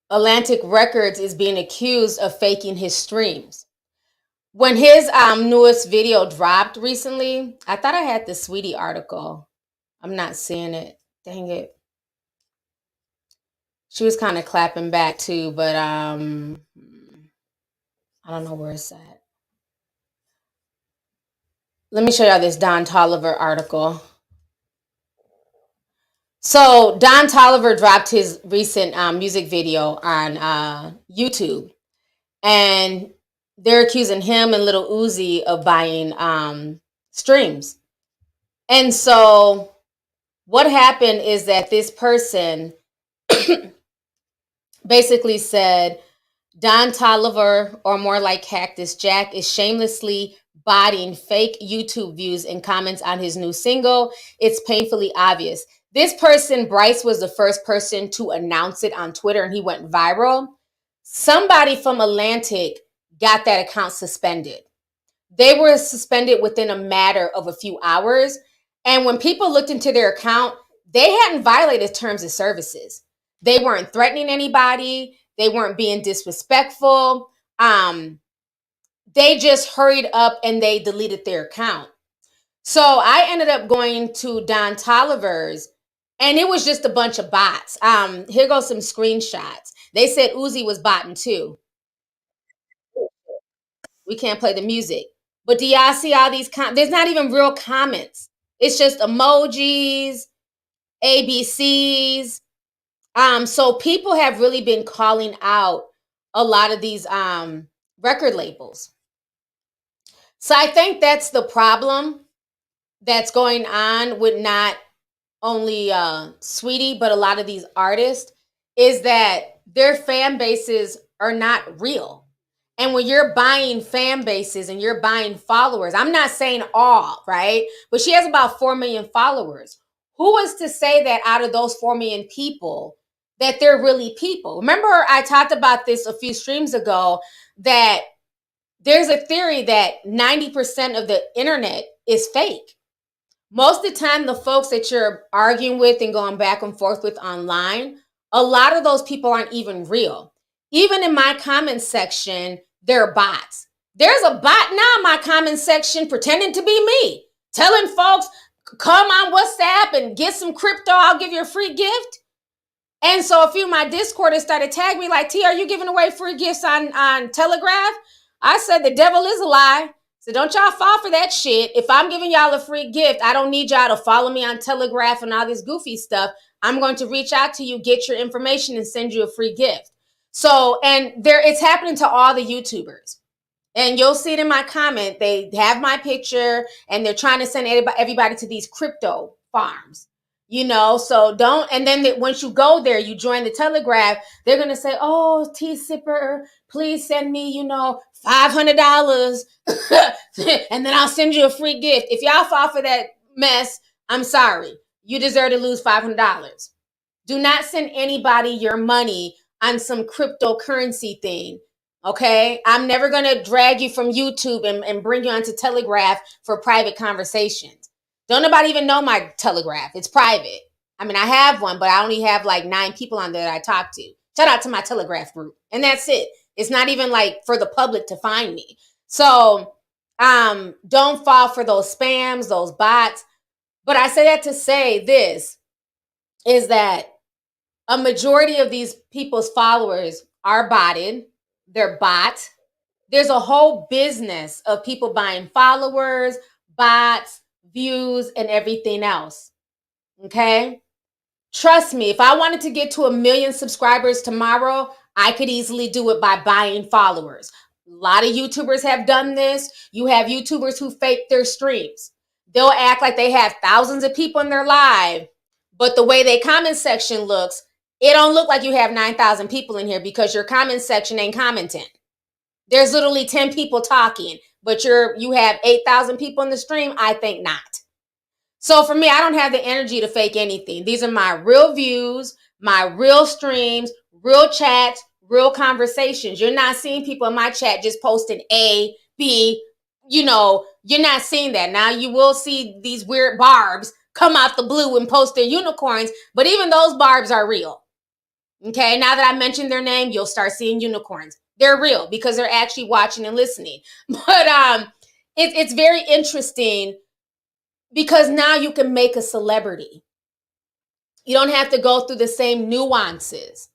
Atlantic Records is being accused of faking his streams. When his newest video dropped recently, I thought I had the Saweetie article. I'm not seeing it. Dang it. She was kind of clapping back too, but I don't know where it's at. Let me show y'all this Don Toliver article. So Don Toliver dropped his recent music video on YouTube, and they're accusing him and Little Uzi of buying streams. And so what happened is that this person basically said Don Toliver, or more like Cactus Jack, is shamelessly botting fake YouTube views and comments on his new single. It's painfully obvious. This person, Bryce, was the first person to announce it on Twitter, and he went viral. Somebody from Atlantic got that account suspended. They were suspended within a matter of a few hours. And when people looked into their account, they hadn't violated terms of services. They weren't threatening anybody. They weren't being disrespectful. They just hurried up and they deleted their account. So I ended up going to Don Toliver's, and it was just a bunch of bots. Here goes some screenshots. They said Uzi was botting too. We can't play the music. But do y'all see all these there's not even real comments. It's just emojis, ABCs. So people have really been calling out a lot of these record labels. So I think that's the problem that's going on with not only Saweetie, but a lot of these artists, is that their fan bases are not real. And when you're buying fan bases and you're buying followers, I'm not saying all, right? But she has about 4 million followers. Who was to say that out of those 4 million people, that they're really people? Remember, I talked about this a few streams ago, that there's a theory that 90% of the internet is fake. Most of the time, the folks that you're arguing with and going back and forth with online, a lot of those people aren't even real. Even in my comment section, there are bots. There's a bot now in my comment section pretending to be me, telling folks, come on WhatsApp and get some crypto, I'll give you a free gift. And so a few of my Discorders started tagging me like, T, are you giving away free gifts on Telegraph? I said, the devil is a lie. So don't y'all fall for that shit. If I'm giving y'all a free gift, I don't need y'all to follow me on Telegraph and all this goofy stuff. I'm going to reach out to you, get your information, and send you a free gift. So, and it's happening to all the YouTubers. And you'll see it in my comment. They have my picture and they're trying to send everybody to these crypto farms. So don't, and then once you go there, you join the Telegraph, they're going to say, oh, T Sipper, please send me, $500 and then I'll send you a free gift. If y'all fall for that mess, I'm sorry. You deserve to lose $500. Do not send anybody your money on some cryptocurrency thing. Okay? I'm never going to drag you from YouTube and bring you onto Telegraph for private conversations. Don't nobody even know my Telegraph. It's private. I mean, I have one, but I only have like 9 people on there that I talk to. Shout out to my Telegraph group. And that's it. It's not even like for the public to find me. So don't fall for those spams, those bots. But I say that to say this, is that a majority of these people's followers are botted. They're bots. There's a whole business of people buying followers, bots, views, and everything else. Okay? Trust me, if I wanted to get to 1 million subscribers tomorrow, I could easily do it by buying followers. A lot of YouTubers have done this. You have YouTubers who fake their streams. They'll act like they have thousands of people in their live, but the way their comment section looks, it don't look like you have 9,000 people in here because your comment section ain't commenting. There's literally 10 people talking, but you have 8,000 people in the stream. I think not. So for me, I don't have the energy to fake anything. These are my real views, my real streams, real chats, real conversations. You're not seeing people in my chat just posting A, B, you're not seeing that. Now you will see these weird barbs come out the blue and post their unicorns, but even those barbs are real. Okay, now that I mentioned their name, you'll start seeing unicorns. They're real because they're actually watching and listening. But it's very interesting because now you can make a celebrity. You don't have to go through the same nuances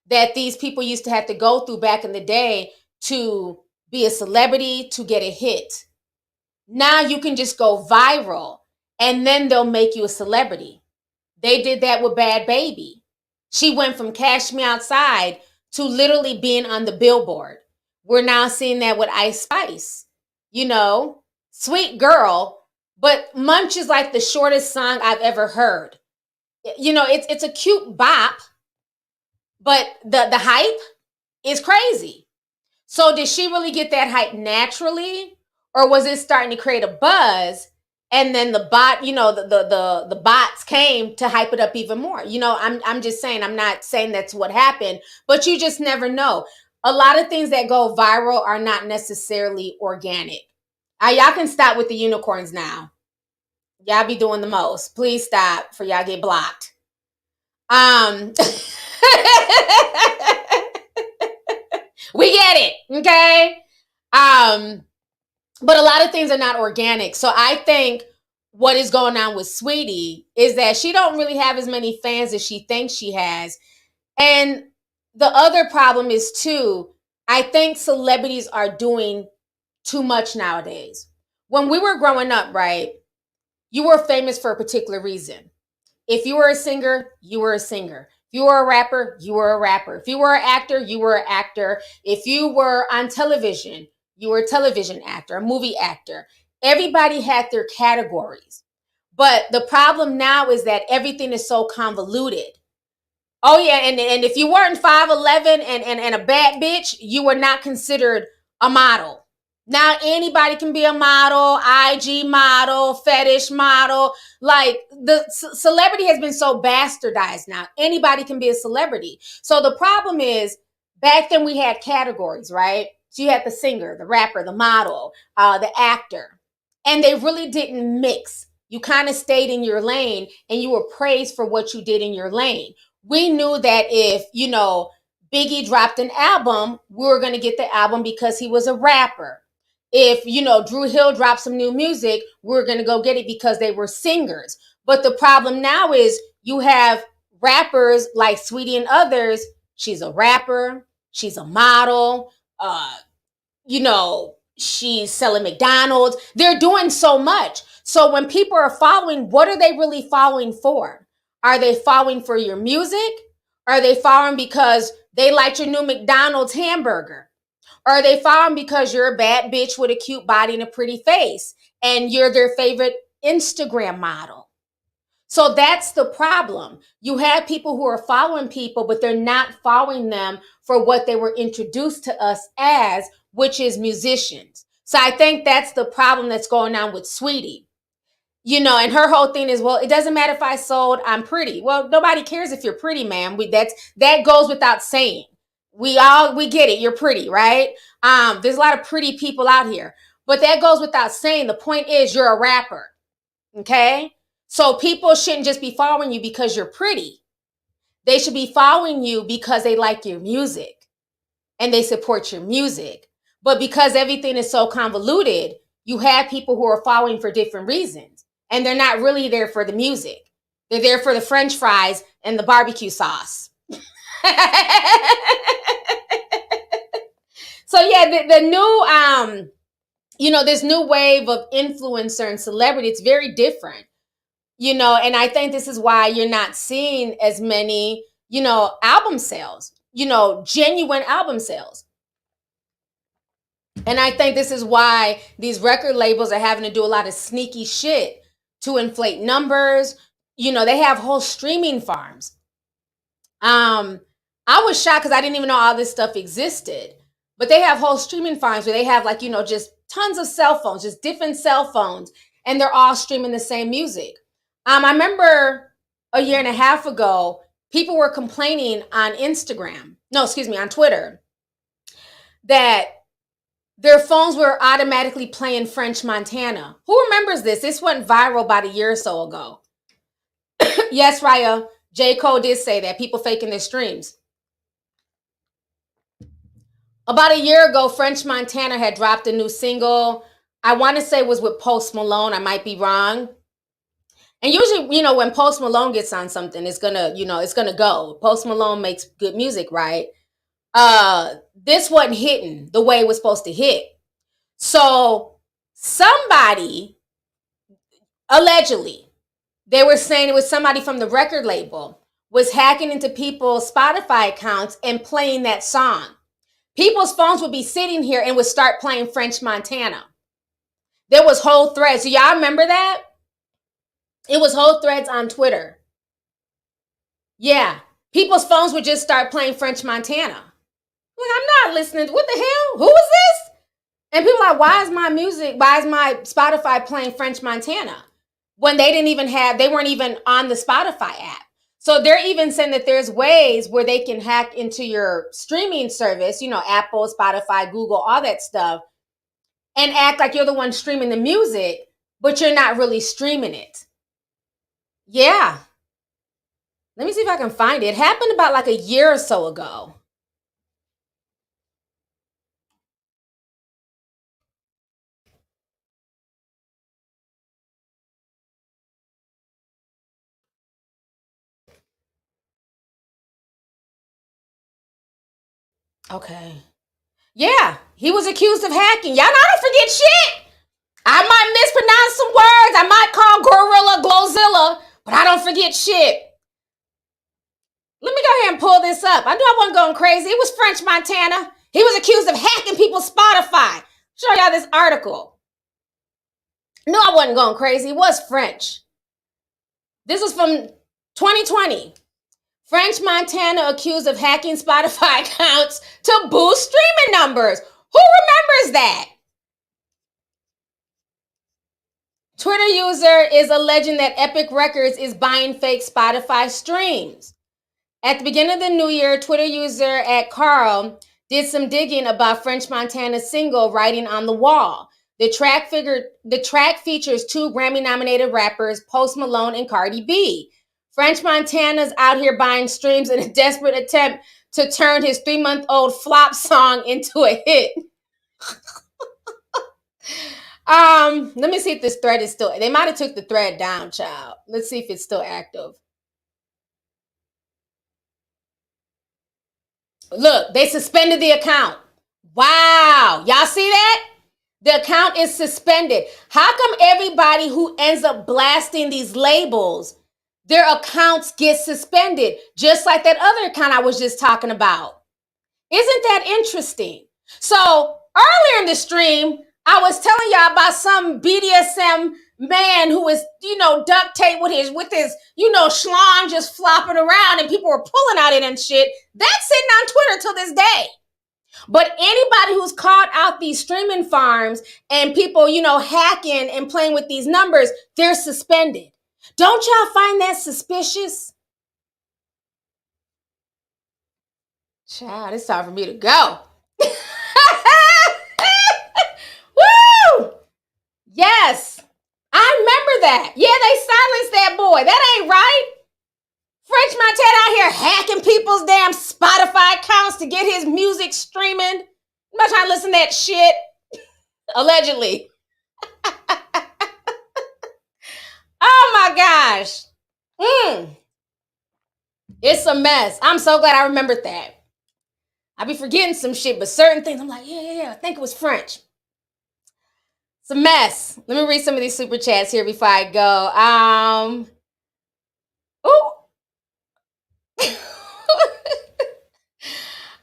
that these people used to have to go through back in the day to be a celebrity, to get a hit. Now you can just go viral and then they'll make you a celebrity. They did that with Bad Baby. She went from Cash Me Outside to literally being on the Billboard. We're now seeing that with Ice Spice. You know, sweet girl, but Munch is like the shortest song I've ever heard. You know, it's a cute bop, but the hype is crazy. So did she really get that hype naturally, or was it starting to create a buzz? And then the bot, you know, the bots came to hype it up even more. You know, I'm just saying, I'm not saying that's what happened, but you just never know. A lot of things that go viral are not necessarily organic. Y'all can stop with the unicorns now. Y'all be doing the most. Please stop for y'all get blocked. We get it, okay? But a lot of things are not organic. So I think what is going on with Saweetie is that she don't really have as many fans as she thinks she has. And the other problem is too, I think celebrities are doing too much nowadays. When we were growing up, right, you were famous for a particular reason. If you were a singer, you were a singer. If you were a rapper, you were a rapper. If you were an actor, you were an actor. If you were on television, you were a television actor, a movie actor. Everybody had their categories. But the problem now is that everything is so convoluted. Oh yeah, and if you weren't 5'11" and a bad bitch, you were not considered a model. Now anybody can be a model, IG model, fetish model. Like the celebrity has been so bastardized now. Anybody can be a celebrity. So the problem is, back then we had categories, right? So you had the singer, the rapper, the model, the actor, and they really didn't mix. You kind of stayed in your lane and you were praised for what you did in your lane. We knew that if, you know, Biggie dropped an album, we were going to get the album because he was a rapper. If, you know, Drew Hill dropped some new music, we're going to go get it because they were singers. But the problem now is you have rappers like Saweetie and others. She's a rapper. She's a model. You know, she's selling McDonald's. They're doing so much. So when people are following, what are they really following for? Are they following for your music? Are they following because they like your new McDonald's hamburger? Or are they following because you're a bad bitch with a cute body and a pretty face and you're their favorite Instagram model? So that's the problem. You have people who are following people, but they're not following them for what they were introduced to us as, which is musicians. So I think that's the problem that's going on with Saweetie. You know, and her whole thing is, well, it doesn't matter if I sold, I'm pretty. Well, nobody cares if you're pretty, ma'am. That goes without saying. We get it. You're pretty, right? There's a lot of pretty people out here, but that goes without saying. The point is you're a rapper. Okay? So people shouldn't just be following you because you're pretty. They should be following you because they like your music and they support your music. But because everything is so convoluted, you have people who are following for different reasons. And they're not really there for the music. They're there for the French fries and the barbecue sauce. So yeah, the new, you know, this new wave of influencer and celebrity, it's very different. You know, and I think this is why you're not seeing as many, you know, album sales, you know, genuine album sales. And I think this is why these record labels are having to do a lot of sneaky shit to inflate numbers. You know, they have whole streaming farms. I was shocked because I didn't even know all this stuff existed. But they have whole streaming farms where they have, like, you know, just tons of cell phones, just different cell phones, and they're all streaming the same music. I remember a year and a half ago, people were complaining on on Twitter, that their phones were automatically playing French Montana. Who remembers this? This went viral about a year or so ago. Yes, Raya, J. Cole did say that, people faking their streams. About a year ago, French Montana had dropped a new single. I want to say it was with Post Malone. I might be wrong. And usually, you know, when Post Malone gets on something, it's gonna, you know, it's gonna go. Post Malone makes good music, right? This wasn't hitting the way it was supposed to hit. So somebody, allegedly, they were saying it was somebody from the record label was hacking into people's Spotify accounts and playing that song. People's phones would be sitting here and would start playing French Montana. There was whole threads. So y'all remember that? It was whole threads on Twitter. Yeah. People's phones would just start playing French Montana. Like, I'm not listening. What the hell? Who is this? And people are like, why is my Spotify playing French Montana? When they weren't even on the Spotify app. So they're even saying that there's ways where they can hack into your streaming service, Apple, Spotify, Google, all that stuff, and act like you're the one streaming the music, but you're not really streaming it. Yeah. Let me see if I can find it. It happened about like a year or so ago. Okay. Yeah, he was accused of hacking. Y'all know I don't forget shit. I might mispronounce some words. I might call GloRilla GloZilla, but I don't forget shit. Let me go ahead and pull this up. I knew I wasn't going crazy. It was French Montana. He was accused of hacking people's Spotify. Show y'all this article. No, I wasn't going crazy. It was French. This was from 2020. French Montana accused of hacking Spotify accounts to boost streaming numbers. Who remembers that? Twitter user is alleging that Epic Records is buying fake Spotify streams. At the beginning of the new year, Twitter user @Carl did some digging about French Montana's single "Writing on the Wall." The track features two Grammy-nominated rappers, Post Malone and Cardi B. French Montana's out here buying streams in a desperate attempt to turn his 3-month-old flop song into a hit. Let me see if this thread is still. They might have took the thread down, child. Let's see if it's still active. Look, they suspended the account. Wow. Y'all see that? The account is suspended. How come everybody who ends up blasting these labels, their accounts get suspended? Just like that other account I was just talking about. Isn't that interesting? So earlier in the stream, I was telling y'all about some BDSM man who was, duct tape with his, schlong just flopping around and people were pulling at it and shit. That's sitting on Twitter till this day. But anybody who's caught out these streaming farms and people, hacking and playing with these numbers, they're suspended. Don't y'all find that suspicious? Child, it's time for me to go. Woo! Yes, I remember that. Yeah, they silenced that boy. That ain't right. French Montana out here hacking people's damn Spotify accounts to get his music streaming. I'm not trying to listen to that shit. Allegedly. Oh my gosh. It's a mess. I'm so glad I remembered that. I be forgetting some shit, but certain things I'm like, yeah, I think it was French. It's a mess. Let me read some of these super chats here before I go.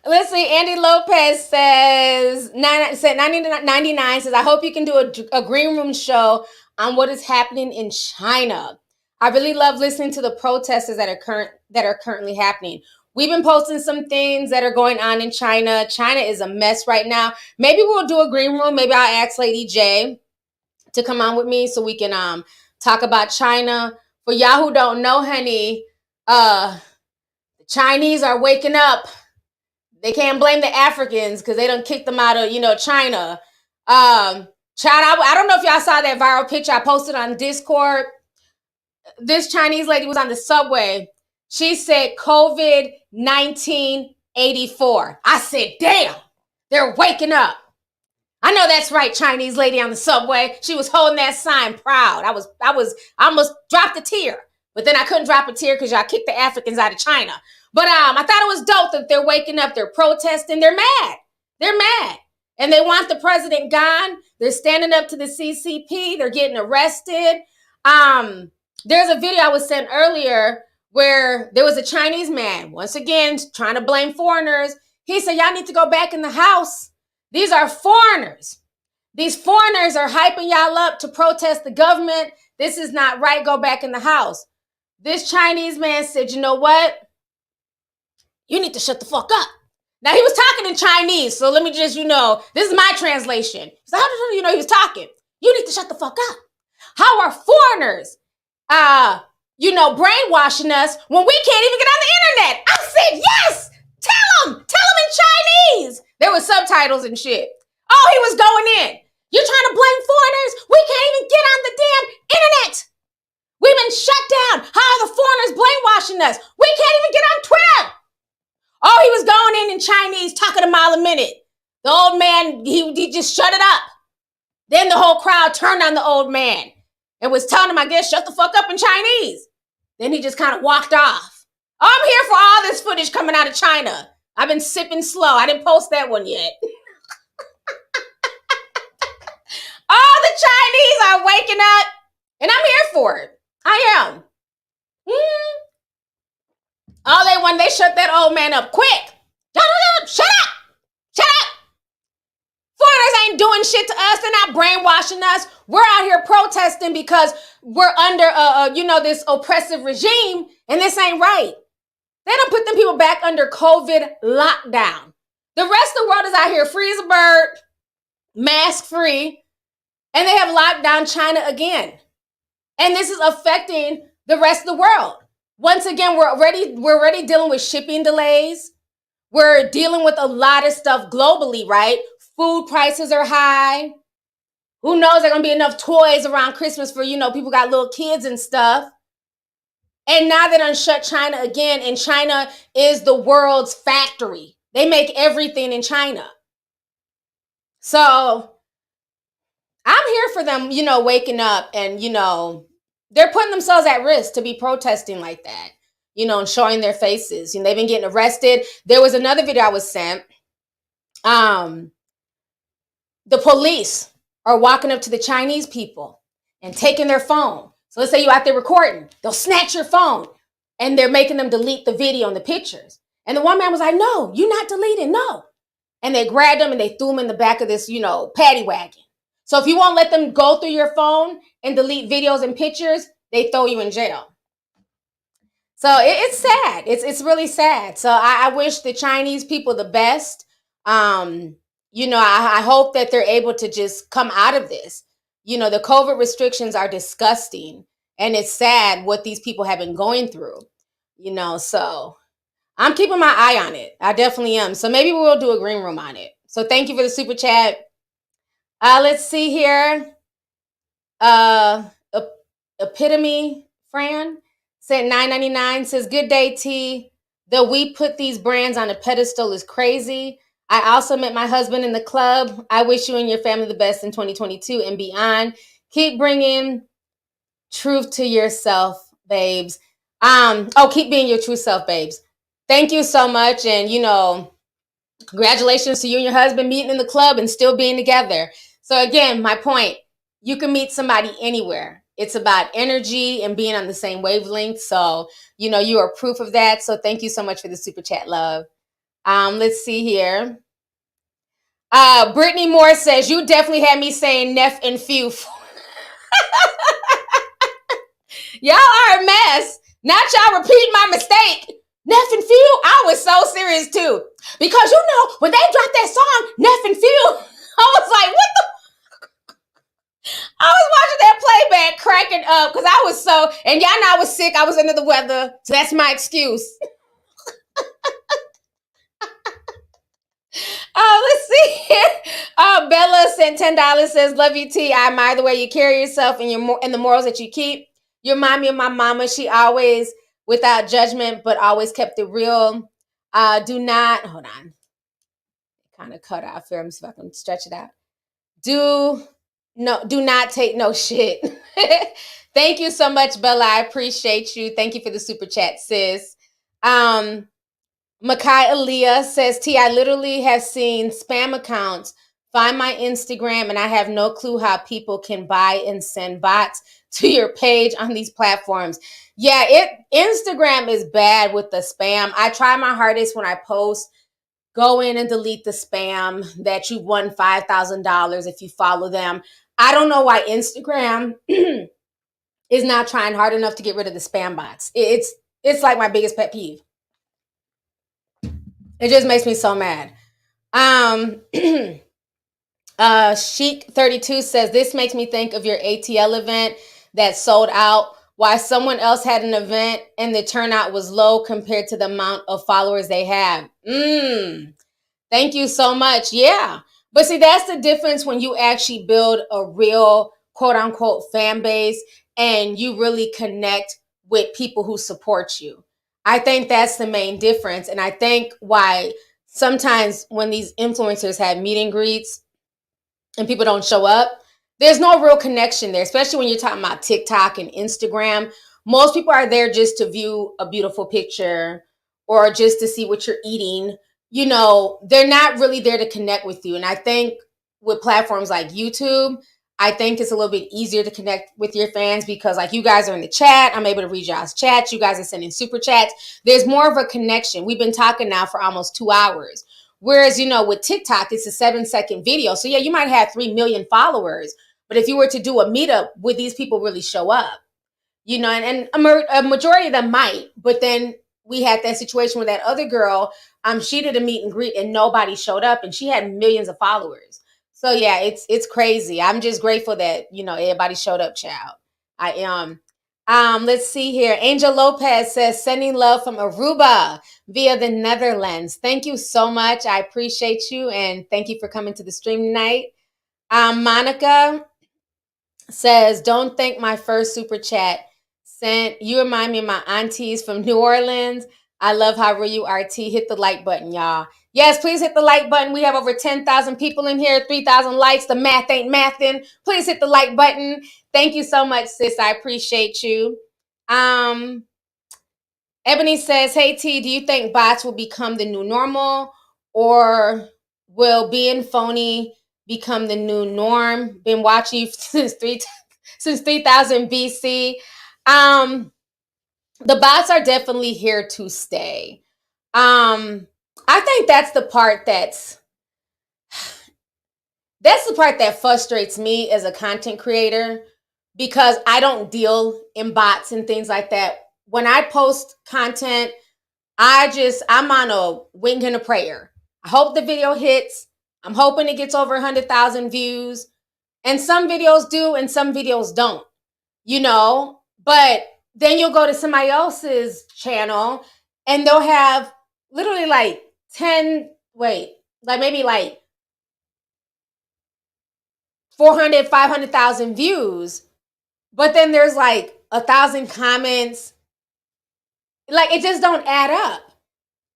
Let's see. Andy Lopez says 99 says, I hope you can do a green room show on what is happening in China. I really love listening to the protesters that are currently happening. We've been posting some things that are going on in China. China is a mess right now. Maybe we'll do a green room. Maybe I'll ask Lady J to come on with me so we can talk about China. For y'all who don't know, honey, the Chinese are waking up. They can't blame the Africans because they done kicked them out of, China. Child, I don't know if y'all saw that viral picture I posted on Discord. This Chinese lady was on the subway. She said COVID 1984. I said, damn, they're waking up. I know that's right, Chinese lady on the subway. She was holding that sign proud. I almost dropped a tear, but then I couldn't drop a tear because y'all kicked the Africans out of China. But I thought it was dope that they're waking up. They're protesting. They're mad. They're mad. And they want the president gone. They're standing up to the CCP. They're getting arrested. there's a video I was sent earlier where there was a Chinese man, once again, trying to blame foreigners. He said, y'all need to go back in the house. These are foreigners. These foreigners are hyping y'all up to protest the government. This is not right. Go back in the house. This Chinese man said, you know what? You need to shut the fuck up. Now, he was talking in Chinese, so let me just, this is my translation. So how did you know he was talking? You need to shut the fuck up. How are foreigners, brainwashing us when we can't even get on the internet? I said, yes, tell them in Chinese. There were subtitles and shit. Oh, he was going in. You're trying to blame foreigners? We can't even get on the damn internet. We've been shut down. How are the foreigners brainwashing us? We can't even get on Twitter. Oh, he was going in Chinese, talking a mile a minute. The old man, he just shut it up. Then the whole crowd turned on the old man and was telling him, I guess, shut the fuck up in Chinese. Then he just kind of walked off. Oh, I'm here for all this footage coming out of China. I've been sipping slow. I didn't post that one yet. All the Chinese are waking up, and I'm here for it. I am. All they want, they shut that old man up quick. Shut up. Shut up. Shut up. Foreigners ain't doing shit to us. They're not brainwashing us. We're out here protesting because we're under, this oppressive regime, and this ain't right. They don't put them people back under COVID lockdown. The rest of the world is out here free as a bird, mask free, and they have locked down China again. And this is affecting the rest of the world. Once again, we're already dealing with shipping delays. We're dealing with a lot of stuff globally, right? Food prices are high. Who knows, there going to be enough toys around Christmas for, people got little kids and stuff. And now they done shut China again, and China is the world's factory. They make everything in China. So I'm here for them, waking up and, they're putting themselves at risk to be protesting like that, and showing their faces. They've been getting arrested. There was another video I was sent. The police are walking up to the Chinese people and taking their phone. So let's say you're out there recording. They'll snatch your phone and they're making them delete the video and the pictures. And the one man was like, no, you're not deleting, no. And they grabbed him and they threw him in the back of this, paddy wagon. So if you won't let them go through your phone and delete videos and pictures, they throw you in jail. So it's sad. It's really sad. So I wish the Chinese people the best. I hope that they're able to just come out of this. The COVID restrictions are disgusting. And it's sad what these people have been going through. So I'm keeping my eye on it. I definitely am. So maybe we'll do a green room on it. So thank you for the super chat. Let's see here. Epitome Fran said $9.99, says, good day, T. The we put these brands on a pedestal is crazy. I also met my husband in the club. I wish you and your family the best in 2022 and beyond. Keep bringing truth to yourself, babes. Keep being your true self, babes. Thank you so much. And, congratulations to you and your husband meeting in the club and still being together. So again, my point, you can meet somebody anywhere. It's about energy and being on the same wavelength. So, you are proof of that. So thank you so much for the super chat, love. Let's see here. Brittany Moore says, you definitely had me saying neff and few. Y'all are a mess. Not y'all repeat my mistake. Neff and few. I was so serious too. Because when they dropped that song, Neff and few, I was like, what the? I was watching that playback cracking up because I was and y'all know I was sick. I was under the weather. So that's my excuse. Let's see. Bella sent $10, says, love you, T. I admire the way you carry yourself and the morals that you keep. You remind me of my mama. She always, without judgment, but always kept it real. Do not, hold on. Kind of cut off here. Let me see if I can stretch it out. Do not take no shit. Thank you so much, Bella. I appreciate you. Thank you for the super chat, sis. Makai Aaliyah says, T, I literally have seen spam accounts find my Instagram, and I have no clue how people can buy and send bots to your page on these platforms. Yeah, Instagram is bad with the spam. I try my hardest when I post. Go in and delete the spam that you won $5,000 if you follow them. I don't know why Instagram is not trying hard enough to get rid of the spam bots. It's like my biggest pet peeve. It just makes me so mad. Chic32 says, this makes me think of your ATL event that sold out. Why someone else had an event and the turnout was low compared to the amount of followers they have. Thank you so much. Yeah. But see, that's the difference when you actually build a real quote unquote fan base and you really connect with people who support you. I think that's the main difference. And I think why sometimes when these influencers have meet and greets and people don't show up, there's no real connection there, especially when you're talking about TikTok and Instagram. Most people are there just to view a beautiful picture or just to see what you're eating. You know, they're not really there to connect with you. And I think with platforms like YouTube, I think it's a little bit easier to connect with your fans because like you guys are in the chat. I'm able to read y'all's chats. You guys are sending super chats. There's more of a connection. We've been talking now for almost 2 hours. Whereas, you know, with TikTok, it's a 7-second video. So yeah, you might have 3 million followers. But if you were to do a meetup, would these people really show up? You know, and a majority of them might. But then we had that situation with that other girl. She did a meet and greet and nobody showed up and she had millions of followers. So yeah, it's crazy. I'm just grateful that, you know, everybody showed up, child. I am. Let's see here. Angel Lopez says, sending love from Aruba via the Netherlands. Thank you so much. I appreciate you. And thank you for coming to the stream tonight. Monica says, don't think my first super chat sent. You remind me of my aunties from New Orleans. I love how real you are, T. Hit the like button, y'all. Yes, please hit the like button. We have over 10,000 people in here, 3,000 likes. The math ain't mathing. Please hit the like button. Thank you so much, sis. I appreciate you. Ebony says, hey, T, do you think bots will become the new normal or will being phony become the new norm? Been watching you since 3000 BC. The bots are definitely here to stay. I think that's the part that frustrates me as a content creator because I don't deal in bots and things like that. When I post content, I'm on a wing and a prayer. I hope the video hits. I'm hoping it gets over 100,000 views. And some videos do and some videos don't, you know, but then you'll go to somebody else's channel and they'll have literally like maybe like 400, 500,000 views. But then there's like 1,000 comments. Like it just don't add up.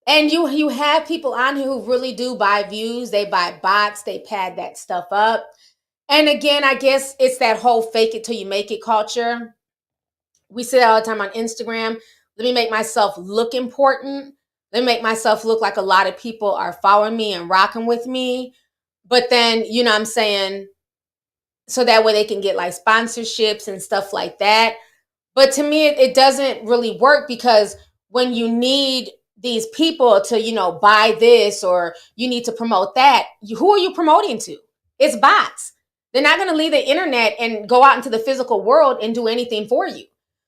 And you have people on here who really do buy views. They buy bots. They pad that stuff up. And again, I guess it's that whole fake it till you make it culture. We say that all the time on Instagram. Let me make myself look important. Let me make myself look like a lot of people are following me and rocking with me. But then, you know what I'm saying? So that way they can get like sponsorships and stuff like that. But to me, it doesn't really work because when you need these people to, you know, buy this or you need to promote that, who are you promoting to? It's bots. They're not going to leave the internet and go out into the physical world and do anything for you.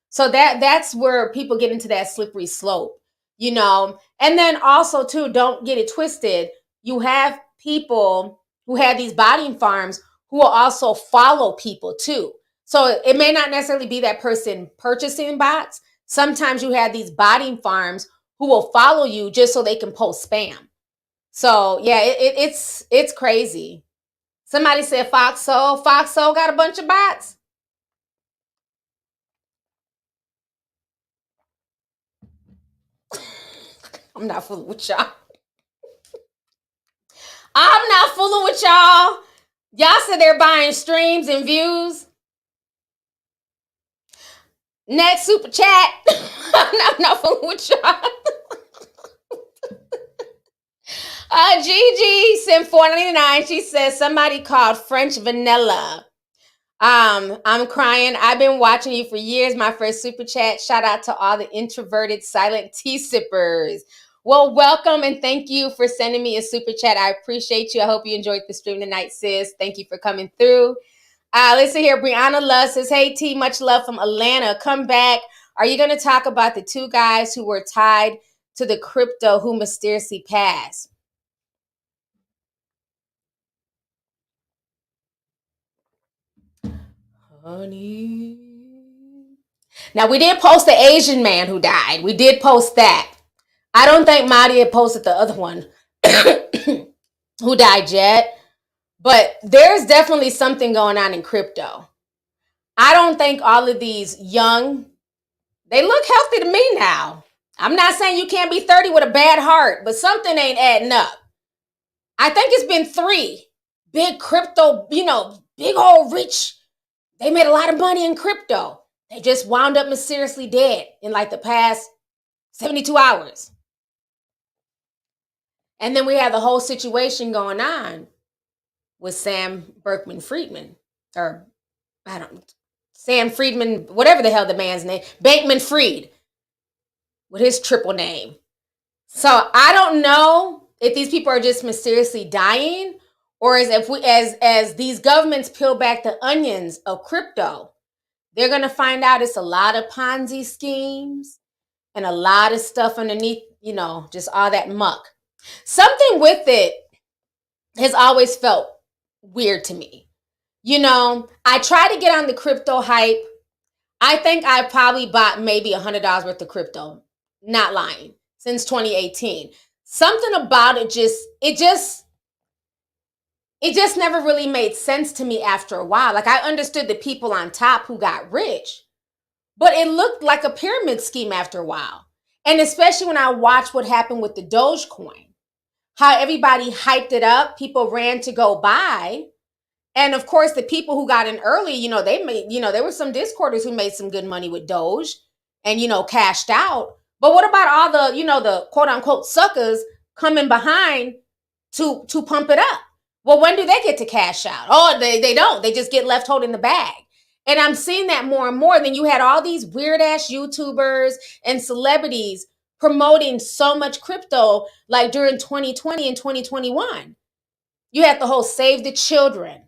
So that's where people get into that slippery slope, you know. And then also, too, don't get it twisted. You have people who have these botting farms who will also follow people, too. So it may not necessarily be that person purchasing bots. Sometimes you have these botting farms who will follow you just so they can post spam. So yeah, it's crazy. Somebody said Foxhole got a bunch of bots. I'm not fooling with y'all. I'm not fooling with y'all. Y'all said they're buying streams and views. Next super chat. I'm not fooling with y'all. Gigi sent $4.99. She says somebody called French vanilla. I'm crying. I've been watching you for years. My first super chat. Shout out to all the introverted silent tea sippers. Well, welcome and thank you for sending me a super chat. I appreciate you. I hope you enjoyed the stream tonight, sis. Thank you for coming through. Let's see here. Brianna Love says, hey, T, much love from Atlanta. Come back. Are you going to talk about the two guys who were tied to the crypto who mysteriously passed? Honey. Now, we did post the Asian man who died. We did post that. I don't think Marty had posted the other one who died yet. But there's definitely something going on in crypto. I don't think all of these young, they look healthy to me now. I'm not saying you can't be 30 with a bad heart, but something ain't adding up. I think it's been 3 big crypto, big old rich. They made a lot of money in crypto. They just wound up mysteriously dead in like the past 72 hours. And then we have the whole situation going on with Sam Bankman-Fried, or Sam Friedman, whatever the hell the man's name, Bankman-Fried, with his triple name. So I don't know if these people are just mysteriously dying, or as these governments peel back the onions of crypto, they're gonna find out it's a lot of Ponzi schemes and a lot of stuff underneath, just all that muck. Something with it has always felt weird to me. I try to get on the crypto hype. I think I probably bought maybe $100 worth of crypto, not lying, since 2018. Something about it just never really made sense to me after a while. Like, I understood the people on top who got rich, but it looked like a pyramid scheme after a while. And especially when I watched what happened with the Dogecoin, how everybody hyped it up, people ran to go buy. And of course, the people who got in early, they made, there were some Discorders who made some good money with Doge and, cashed out. But what about all the, the quote unquote suckers coming behind to pump it up? Well, when do they get to cash out? Oh, they don't. They just get left holding the bag. And I'm seeing that more and more. Then you had all these weird ass YouTubers and celebrities promoting so much crypto, like during 2020 and 2021. You had the whole Save the Children.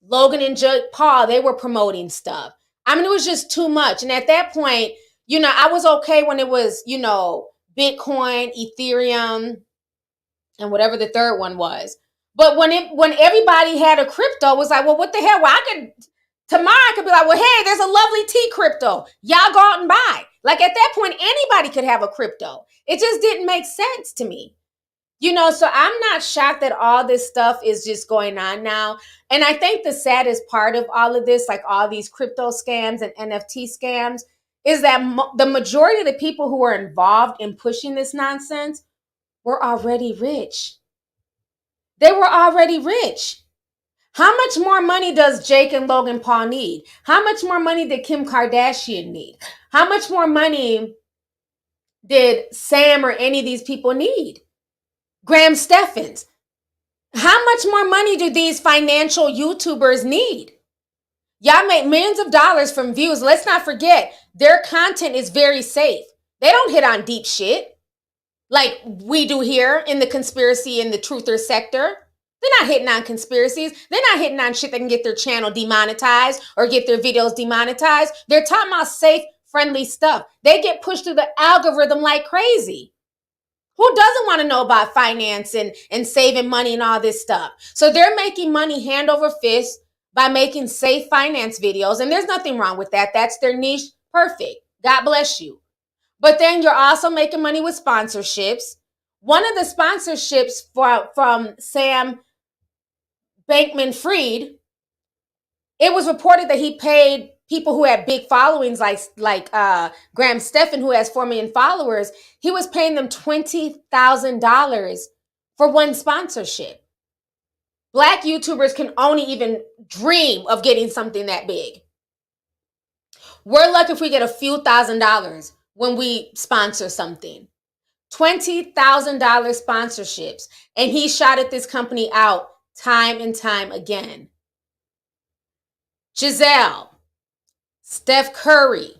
Logan and Jake Paul, they were promoting stuff. I mean, it was just too much. And at that point, I was okay when it was, Bitcoin, Ethereum, and whatever the third one was. But when everybody had a crypto, it was like, well, what the hell? Well, tomorrow I could be like, well, hey, there's a Lovelyti crypto. Y'all go out and buy. Like, at that point, anybody could have a crypto. It just didn't make sense to me. So I'm not shocked that all this stuff is just going on now. And I think the saddest part of all of this, like all these crypto scams and NFT scams, is that the majority of the people who were involved in pushing this nonsense were already rich. They were already rich. How much more money does Jake and Logan Paul need? How much more money did Kim Kardashian need? How much more money did Sam or any of these people need? Graham Steffens. How much more money do these financial YouTubers need? Y'all make millions of dollars from views. Let's not forget, their content is very safe. They don't hit on deep shit like we do here in the conspiracy and the truther sector. They're not hitting on conspiracies. They're not hitting on shit that can get their channel demonetized or get their videos demonetized. They're talking about safe, friendly stuff. They get pushed through the algorithm like crazy. Who doesn't want to know about finance and saving money and all this stuff? So they're making money hand over fist by making safe finance videos. And there's nothing wrong with that. That's their niche. Perfect. God bless you. But then you're also making money with sponsorships. One of the sponsorships from Sam Bankman-Fried, it was reported that he paid people who had big followings like Graham Stephan, who has 4 million followers, he was paying them $20,000 for one sponsorship. Black YouTubers can only even dream of getting something that big. We're lucky if we get a few $1,000s when we sponsor something. $20,000 sponsorships. And he shouted this company out time and time again. Giselle, Steph Curry,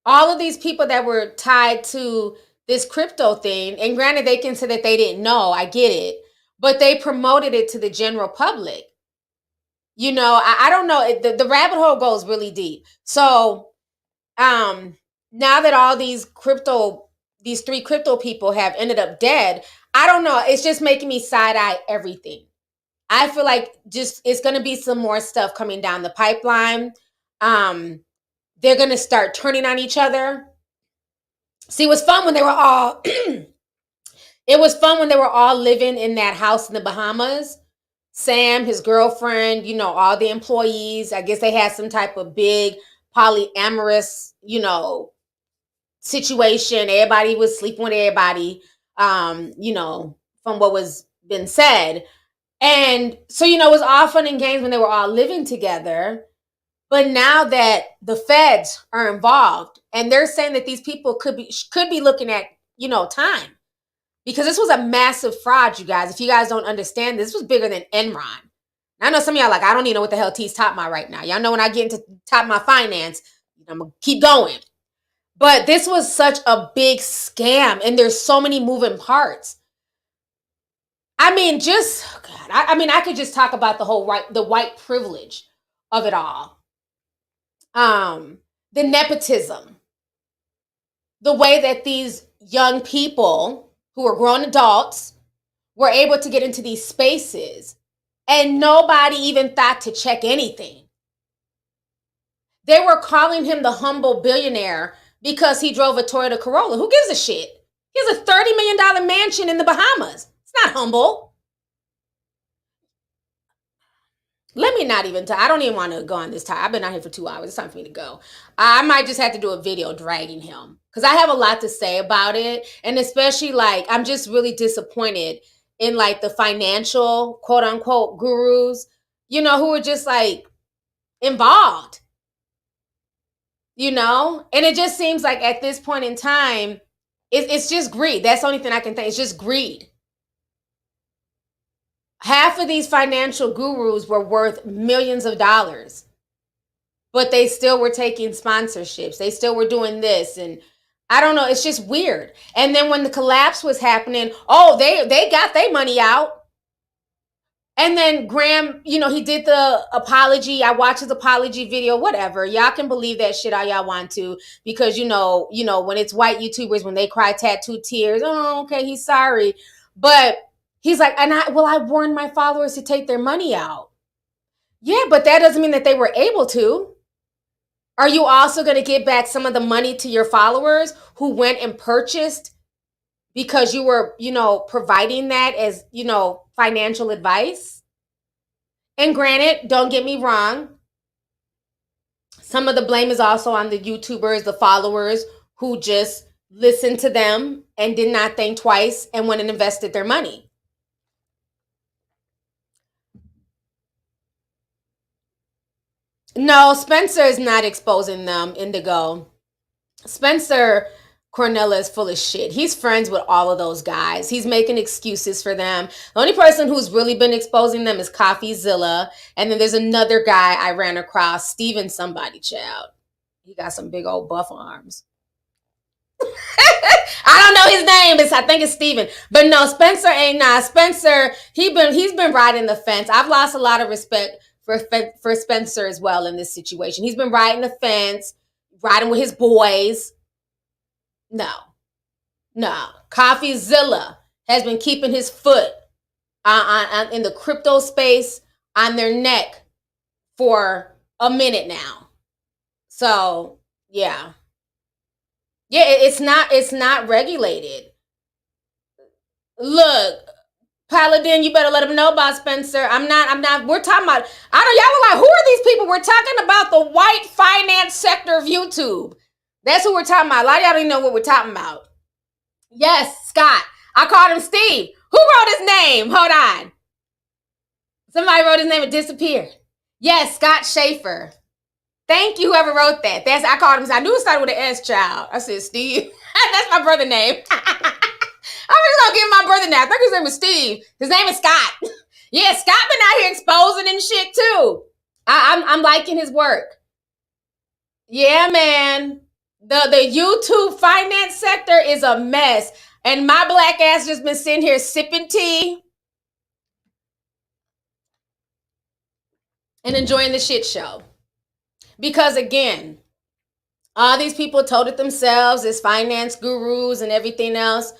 all of these people that were tied to this crypto thing, and granted, they can say that they didn't know, I get it, but they promoted it to the general public. You know, I don't know, the rabbit hole goes really deep. So, now that all these three crypto people have ended up dead, I don't know, it's just making me side-eye everything. I feel like just it's going to be some more stuff coming down the pipeline. They're going to start turning on each other. See, it was fun when they were all it was fun when they were all living in that house in the Bahamas. Sam, his girlfriend, you know, all the employees. I guess they had some type of big polyamorous, you know, situation. Everybody was sleeping with everybody, you know, from what was been said. And so, you know, it was all fun and games when they were all living together. But now that the feds are involved and they're saying that these people could be looking at, you know, time, because this was a massive fraud, you guys. If you guys don't understand, this was bigger than Enron. I know some of y'all like, I don't even know what the hell T's talking about right now. Y'all know when I get into top of my finance, I'm going to keep going. But this was such a big scam and there's so many moving parts. I mean, just, oh God, I mean, I could just talk about the white privilege of it all. The nepotism, the way that these young people who are grown adults were able to get into these spaces and nobody even thought to check anything. They were calling him the humble billionaire because he drove a Toyota Corolla. Who gives a shit? He has a $30 million mansion in the Bahamas. It's not humble. Let me not even I don't even want to go on this time. I've been out here for 2 hours. It's time for me to go. I might just have to do a video dragging him because I have a lot to say about it. And especially like, I'm just really disappointed in like the financial quote unquote gurus, you know, who are just like involved, you know? And it just seems like at this point in time, it's just greed. That's the only thing I can think. It's just greed. Half of these financial gurus were worth millions of dollars, but they still were taking sponsorships. They still were doing this. And I don't know. It's just weird. And then when the collapse was happening, oh, they got their money out. And then Graham, you know, he did the apology. I watched his apology video, whatever. Y'all can believe that shit all y'all want to, because, you know, when it's white YouTubers, when they cry tattooed tears, oh, okay, he's sorry. But he's like, I warned my followers to take their money out. Yeah, but that doesn't mean that they were able to. Are you also going to give back some of the money to your followers who went and purchased because you were, you know, providing that as, you know, financial advice? And granted, don't get me wrong, some of the blame is also on the YouTubers, the followers who just listened to them and did not think twice and went and invested their money. No, Spencer is not exposing them, Indigo. Spencer Cornella is full of shit. He's friends with all of those guys. He's making excuses for them. The only person who's really been exposing them is CoffeeZilla. And then there's another guy I ran across, Steven somebody, child. He got some big old buff arms. I don't know his name. I think it's Steven. But no, Spencer ain't not. Spencer, he's been riding the fence. I've lost a lot of respect for Spencer as well in this situation. He's been riding the fence, riding with his boys. No. CoffeeZilla has been keeping his foot on in the crypto space on their neck for a minute now. So yeah, it's not regulated. Look, Paladin, you better let them know about Spencer. I'm not. We're talking about. I don't. Y'all are like, who are these people? We're talking about the white finance sector of YouTube. That's who we're talking about. A lot of y'all don't even know what we're talking about. Yes, Scott. I called him Steve. Who wrote his name? Hold on. Somebody wrote his name and disappeared. Yes, Scott Schaefer. Thank you, whoever wrote that. I called him. I knew it started with an S, child. I said Steve. That's my brother name. I'm just gonna give him my brother name. I think his name is Steve. His name is Scott. Yeah, Scott been out here exposing and shit too. I'm liking his work. Yeah, man. The YouTube finance sector is a mess. And my black ass just been sitting here sipping tea and enjoying the shit show. Because again, all these people told it themselves as finance gurus and everything else.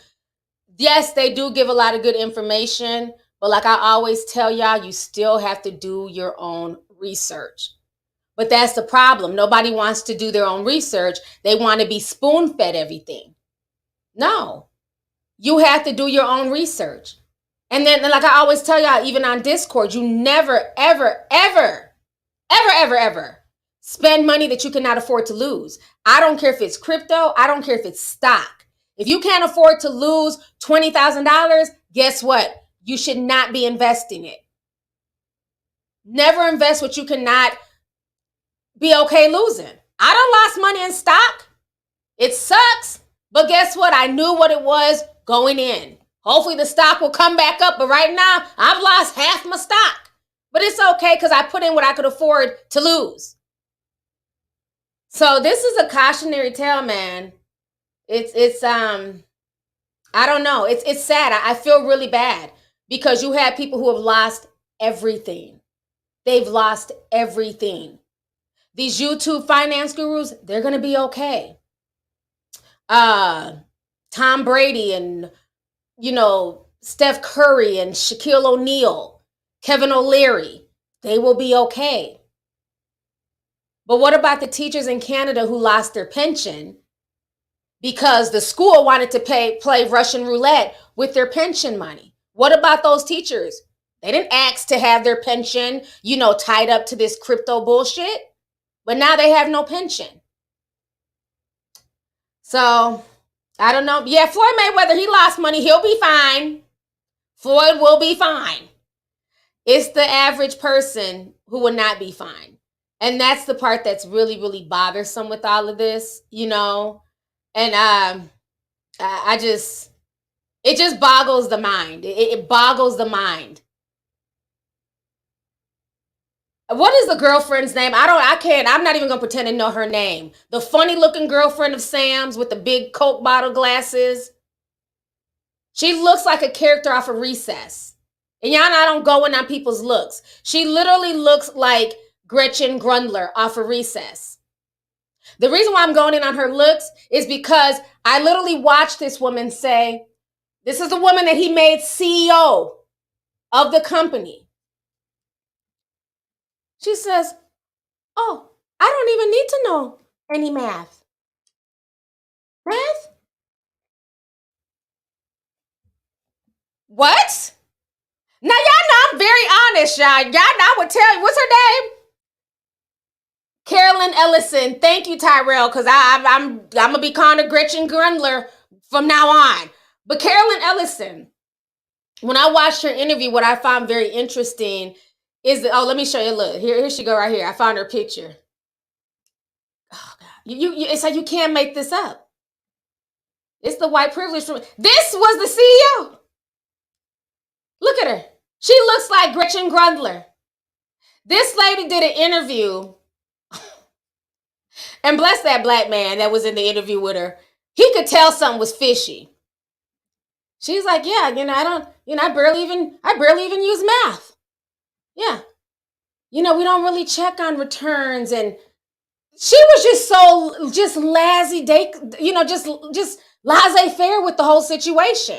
Yes, they do give a lot of good information. But like I always tell y'all, you still have to do your own research. But that's the problem. Nobody wants to do their own research. They want to be spoon-fed everything. No. You have to do your own research. And then, like I always tell y'all, even on Discord, you never, ever, ever, ever, ever, ever spend money that you cannot afford to lose. I don't care if it's crypto. I don't care if it's stock. If you can't afford to lose $20,000, guess what? You should not be investing it. Never invest what you cannot be okay losing. I done lost money in stock. It sucks. But guess what? I knew what it was going in. Hopefully the stock will come back up. But right now, I've lost half my stock. But it's okay because I put in what I could afford to lose. So this is a cautionary tale, man. It's I don't know. It's sad. I feel really bad because you have people who have lost everything. They've lost everything. These YouTube finance gurus, they're going to be okay. Tom Brady and, Steph Curry and Shaquille O'Neal, Kevin O'Leary, they will be okay. But what about the teachers in Canada who lost their pension because the school wanted to play Russian roulette with their pension money? What about those teachers? They didn't ask to have their pension, tied up to this crypto bullshit. But now they have no pension. So, I don't know. Yeah, Floyd Mayweather, he lost money. He'll be fine. Floyd will be fine. It's the average person who will not be fine. And that's the part that's really, really bothersome with all of this, And it just boggles the mind. It boggles the mind. What is the girlfriend's name? I'm not even going to pretend to know her name. The funny looking girlfriend of Sam's with the big Coke bottle glasses. She looks like a character off of Recess. And y'all know I don't go in on people's looks. She literally looks like Gretchen Grundler off of Recess. The reason why I'm going in on her looks is because I literally watched this woman say, this is the woman that he made CEO of the company. She says, oh, I don't even need to know any math. Math? What? Now, y'all know I'm very honest, y'all. Y'all know I would tell you. What's her name? Carolyn Ellison. Thank you, Tyrell, because I'm going to be calling her Gretchen Grundler from now on. But Carolyn Ellison, when I watched her interview, what I found very interesting is that, let me show you. Look, here she go right here. I found her picture. Oh, God. It's like you can't make this up. It's the white privilege. This was the CEO. Look at her. She looks like Gretchen Grundler. This lady did an interview. And bless that black man that was in the interview with her. He could tell something was fishy. She's like, yeah, I barely even use math. Yeah. We don't really check on returns. And she was just laissez-faire, just laissez-faire with the whole situation.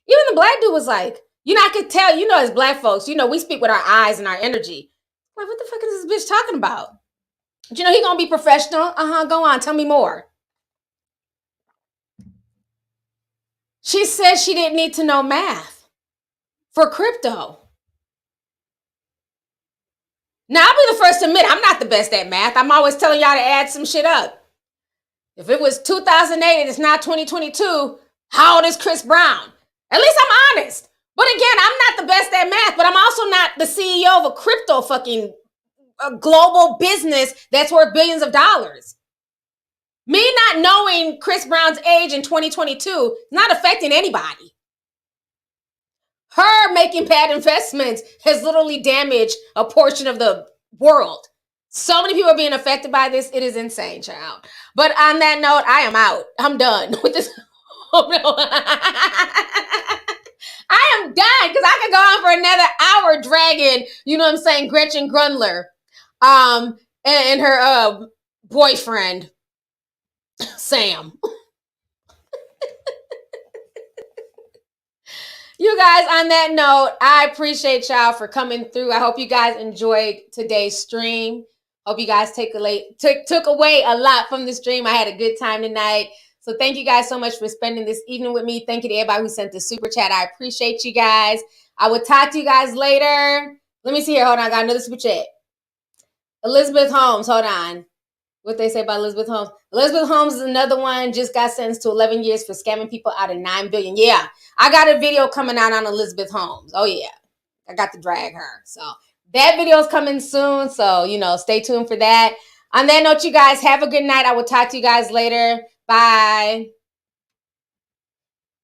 Even the black dude was like, I could tell, as black folks, we speak with our eyes and our energy. Like, what the fuck is this bitch talking about? But he gonna be professional. Go on, tell me more. She said she didn't need to know math for crypto. Now, I'll be the first to admit I'm not the best at math. I'm always telling y'all to add some shit up. If it was 2008 and it's now 2022, how old is Chris Brown? At least I'm honest. But again, I'm not the best at math, but I'm also not the CEO of a crypto fucking global business that's worth billions of dollars. Me not knowing Chris Brown's age in 2022 is not affecting anybody. Her making bad investments has literally damaged a portion of the world. So many people are being affected by this. It is insane, child. But on that note, I am out. I'm done with this. Oh, no. I am done because I could go on for another hour dragging, you know what I'm saying, Gretchen Grundler and her boyfriend, Sam. You guys, on that note, I appreciate y'all for coming through. I hope you guys enjoyed today's stream. Hope you guys took away a lot from the stream. I had a good time tonight. So thank you guys so much for spending this evening with me. Thank you to everybody who sent the super chat. I appreciate you guys. I will talk to you guys later. Let me see here. Hold on. I got another super chat. Elizabeth Holmes. Hold on. What they say about Elizabeth Holmes. Elizabeth Holmes is another one, just got sentenced to 11 years for scamming people out of $9 billion. Yeah, I got a video coming out on Elizabeth Holmes. Oh, yeah. I got to drag her. So that video is coming soon. So, you know, stay tuned for that. On that note, you guys, have a good night. I will talk to you guys later. Bye.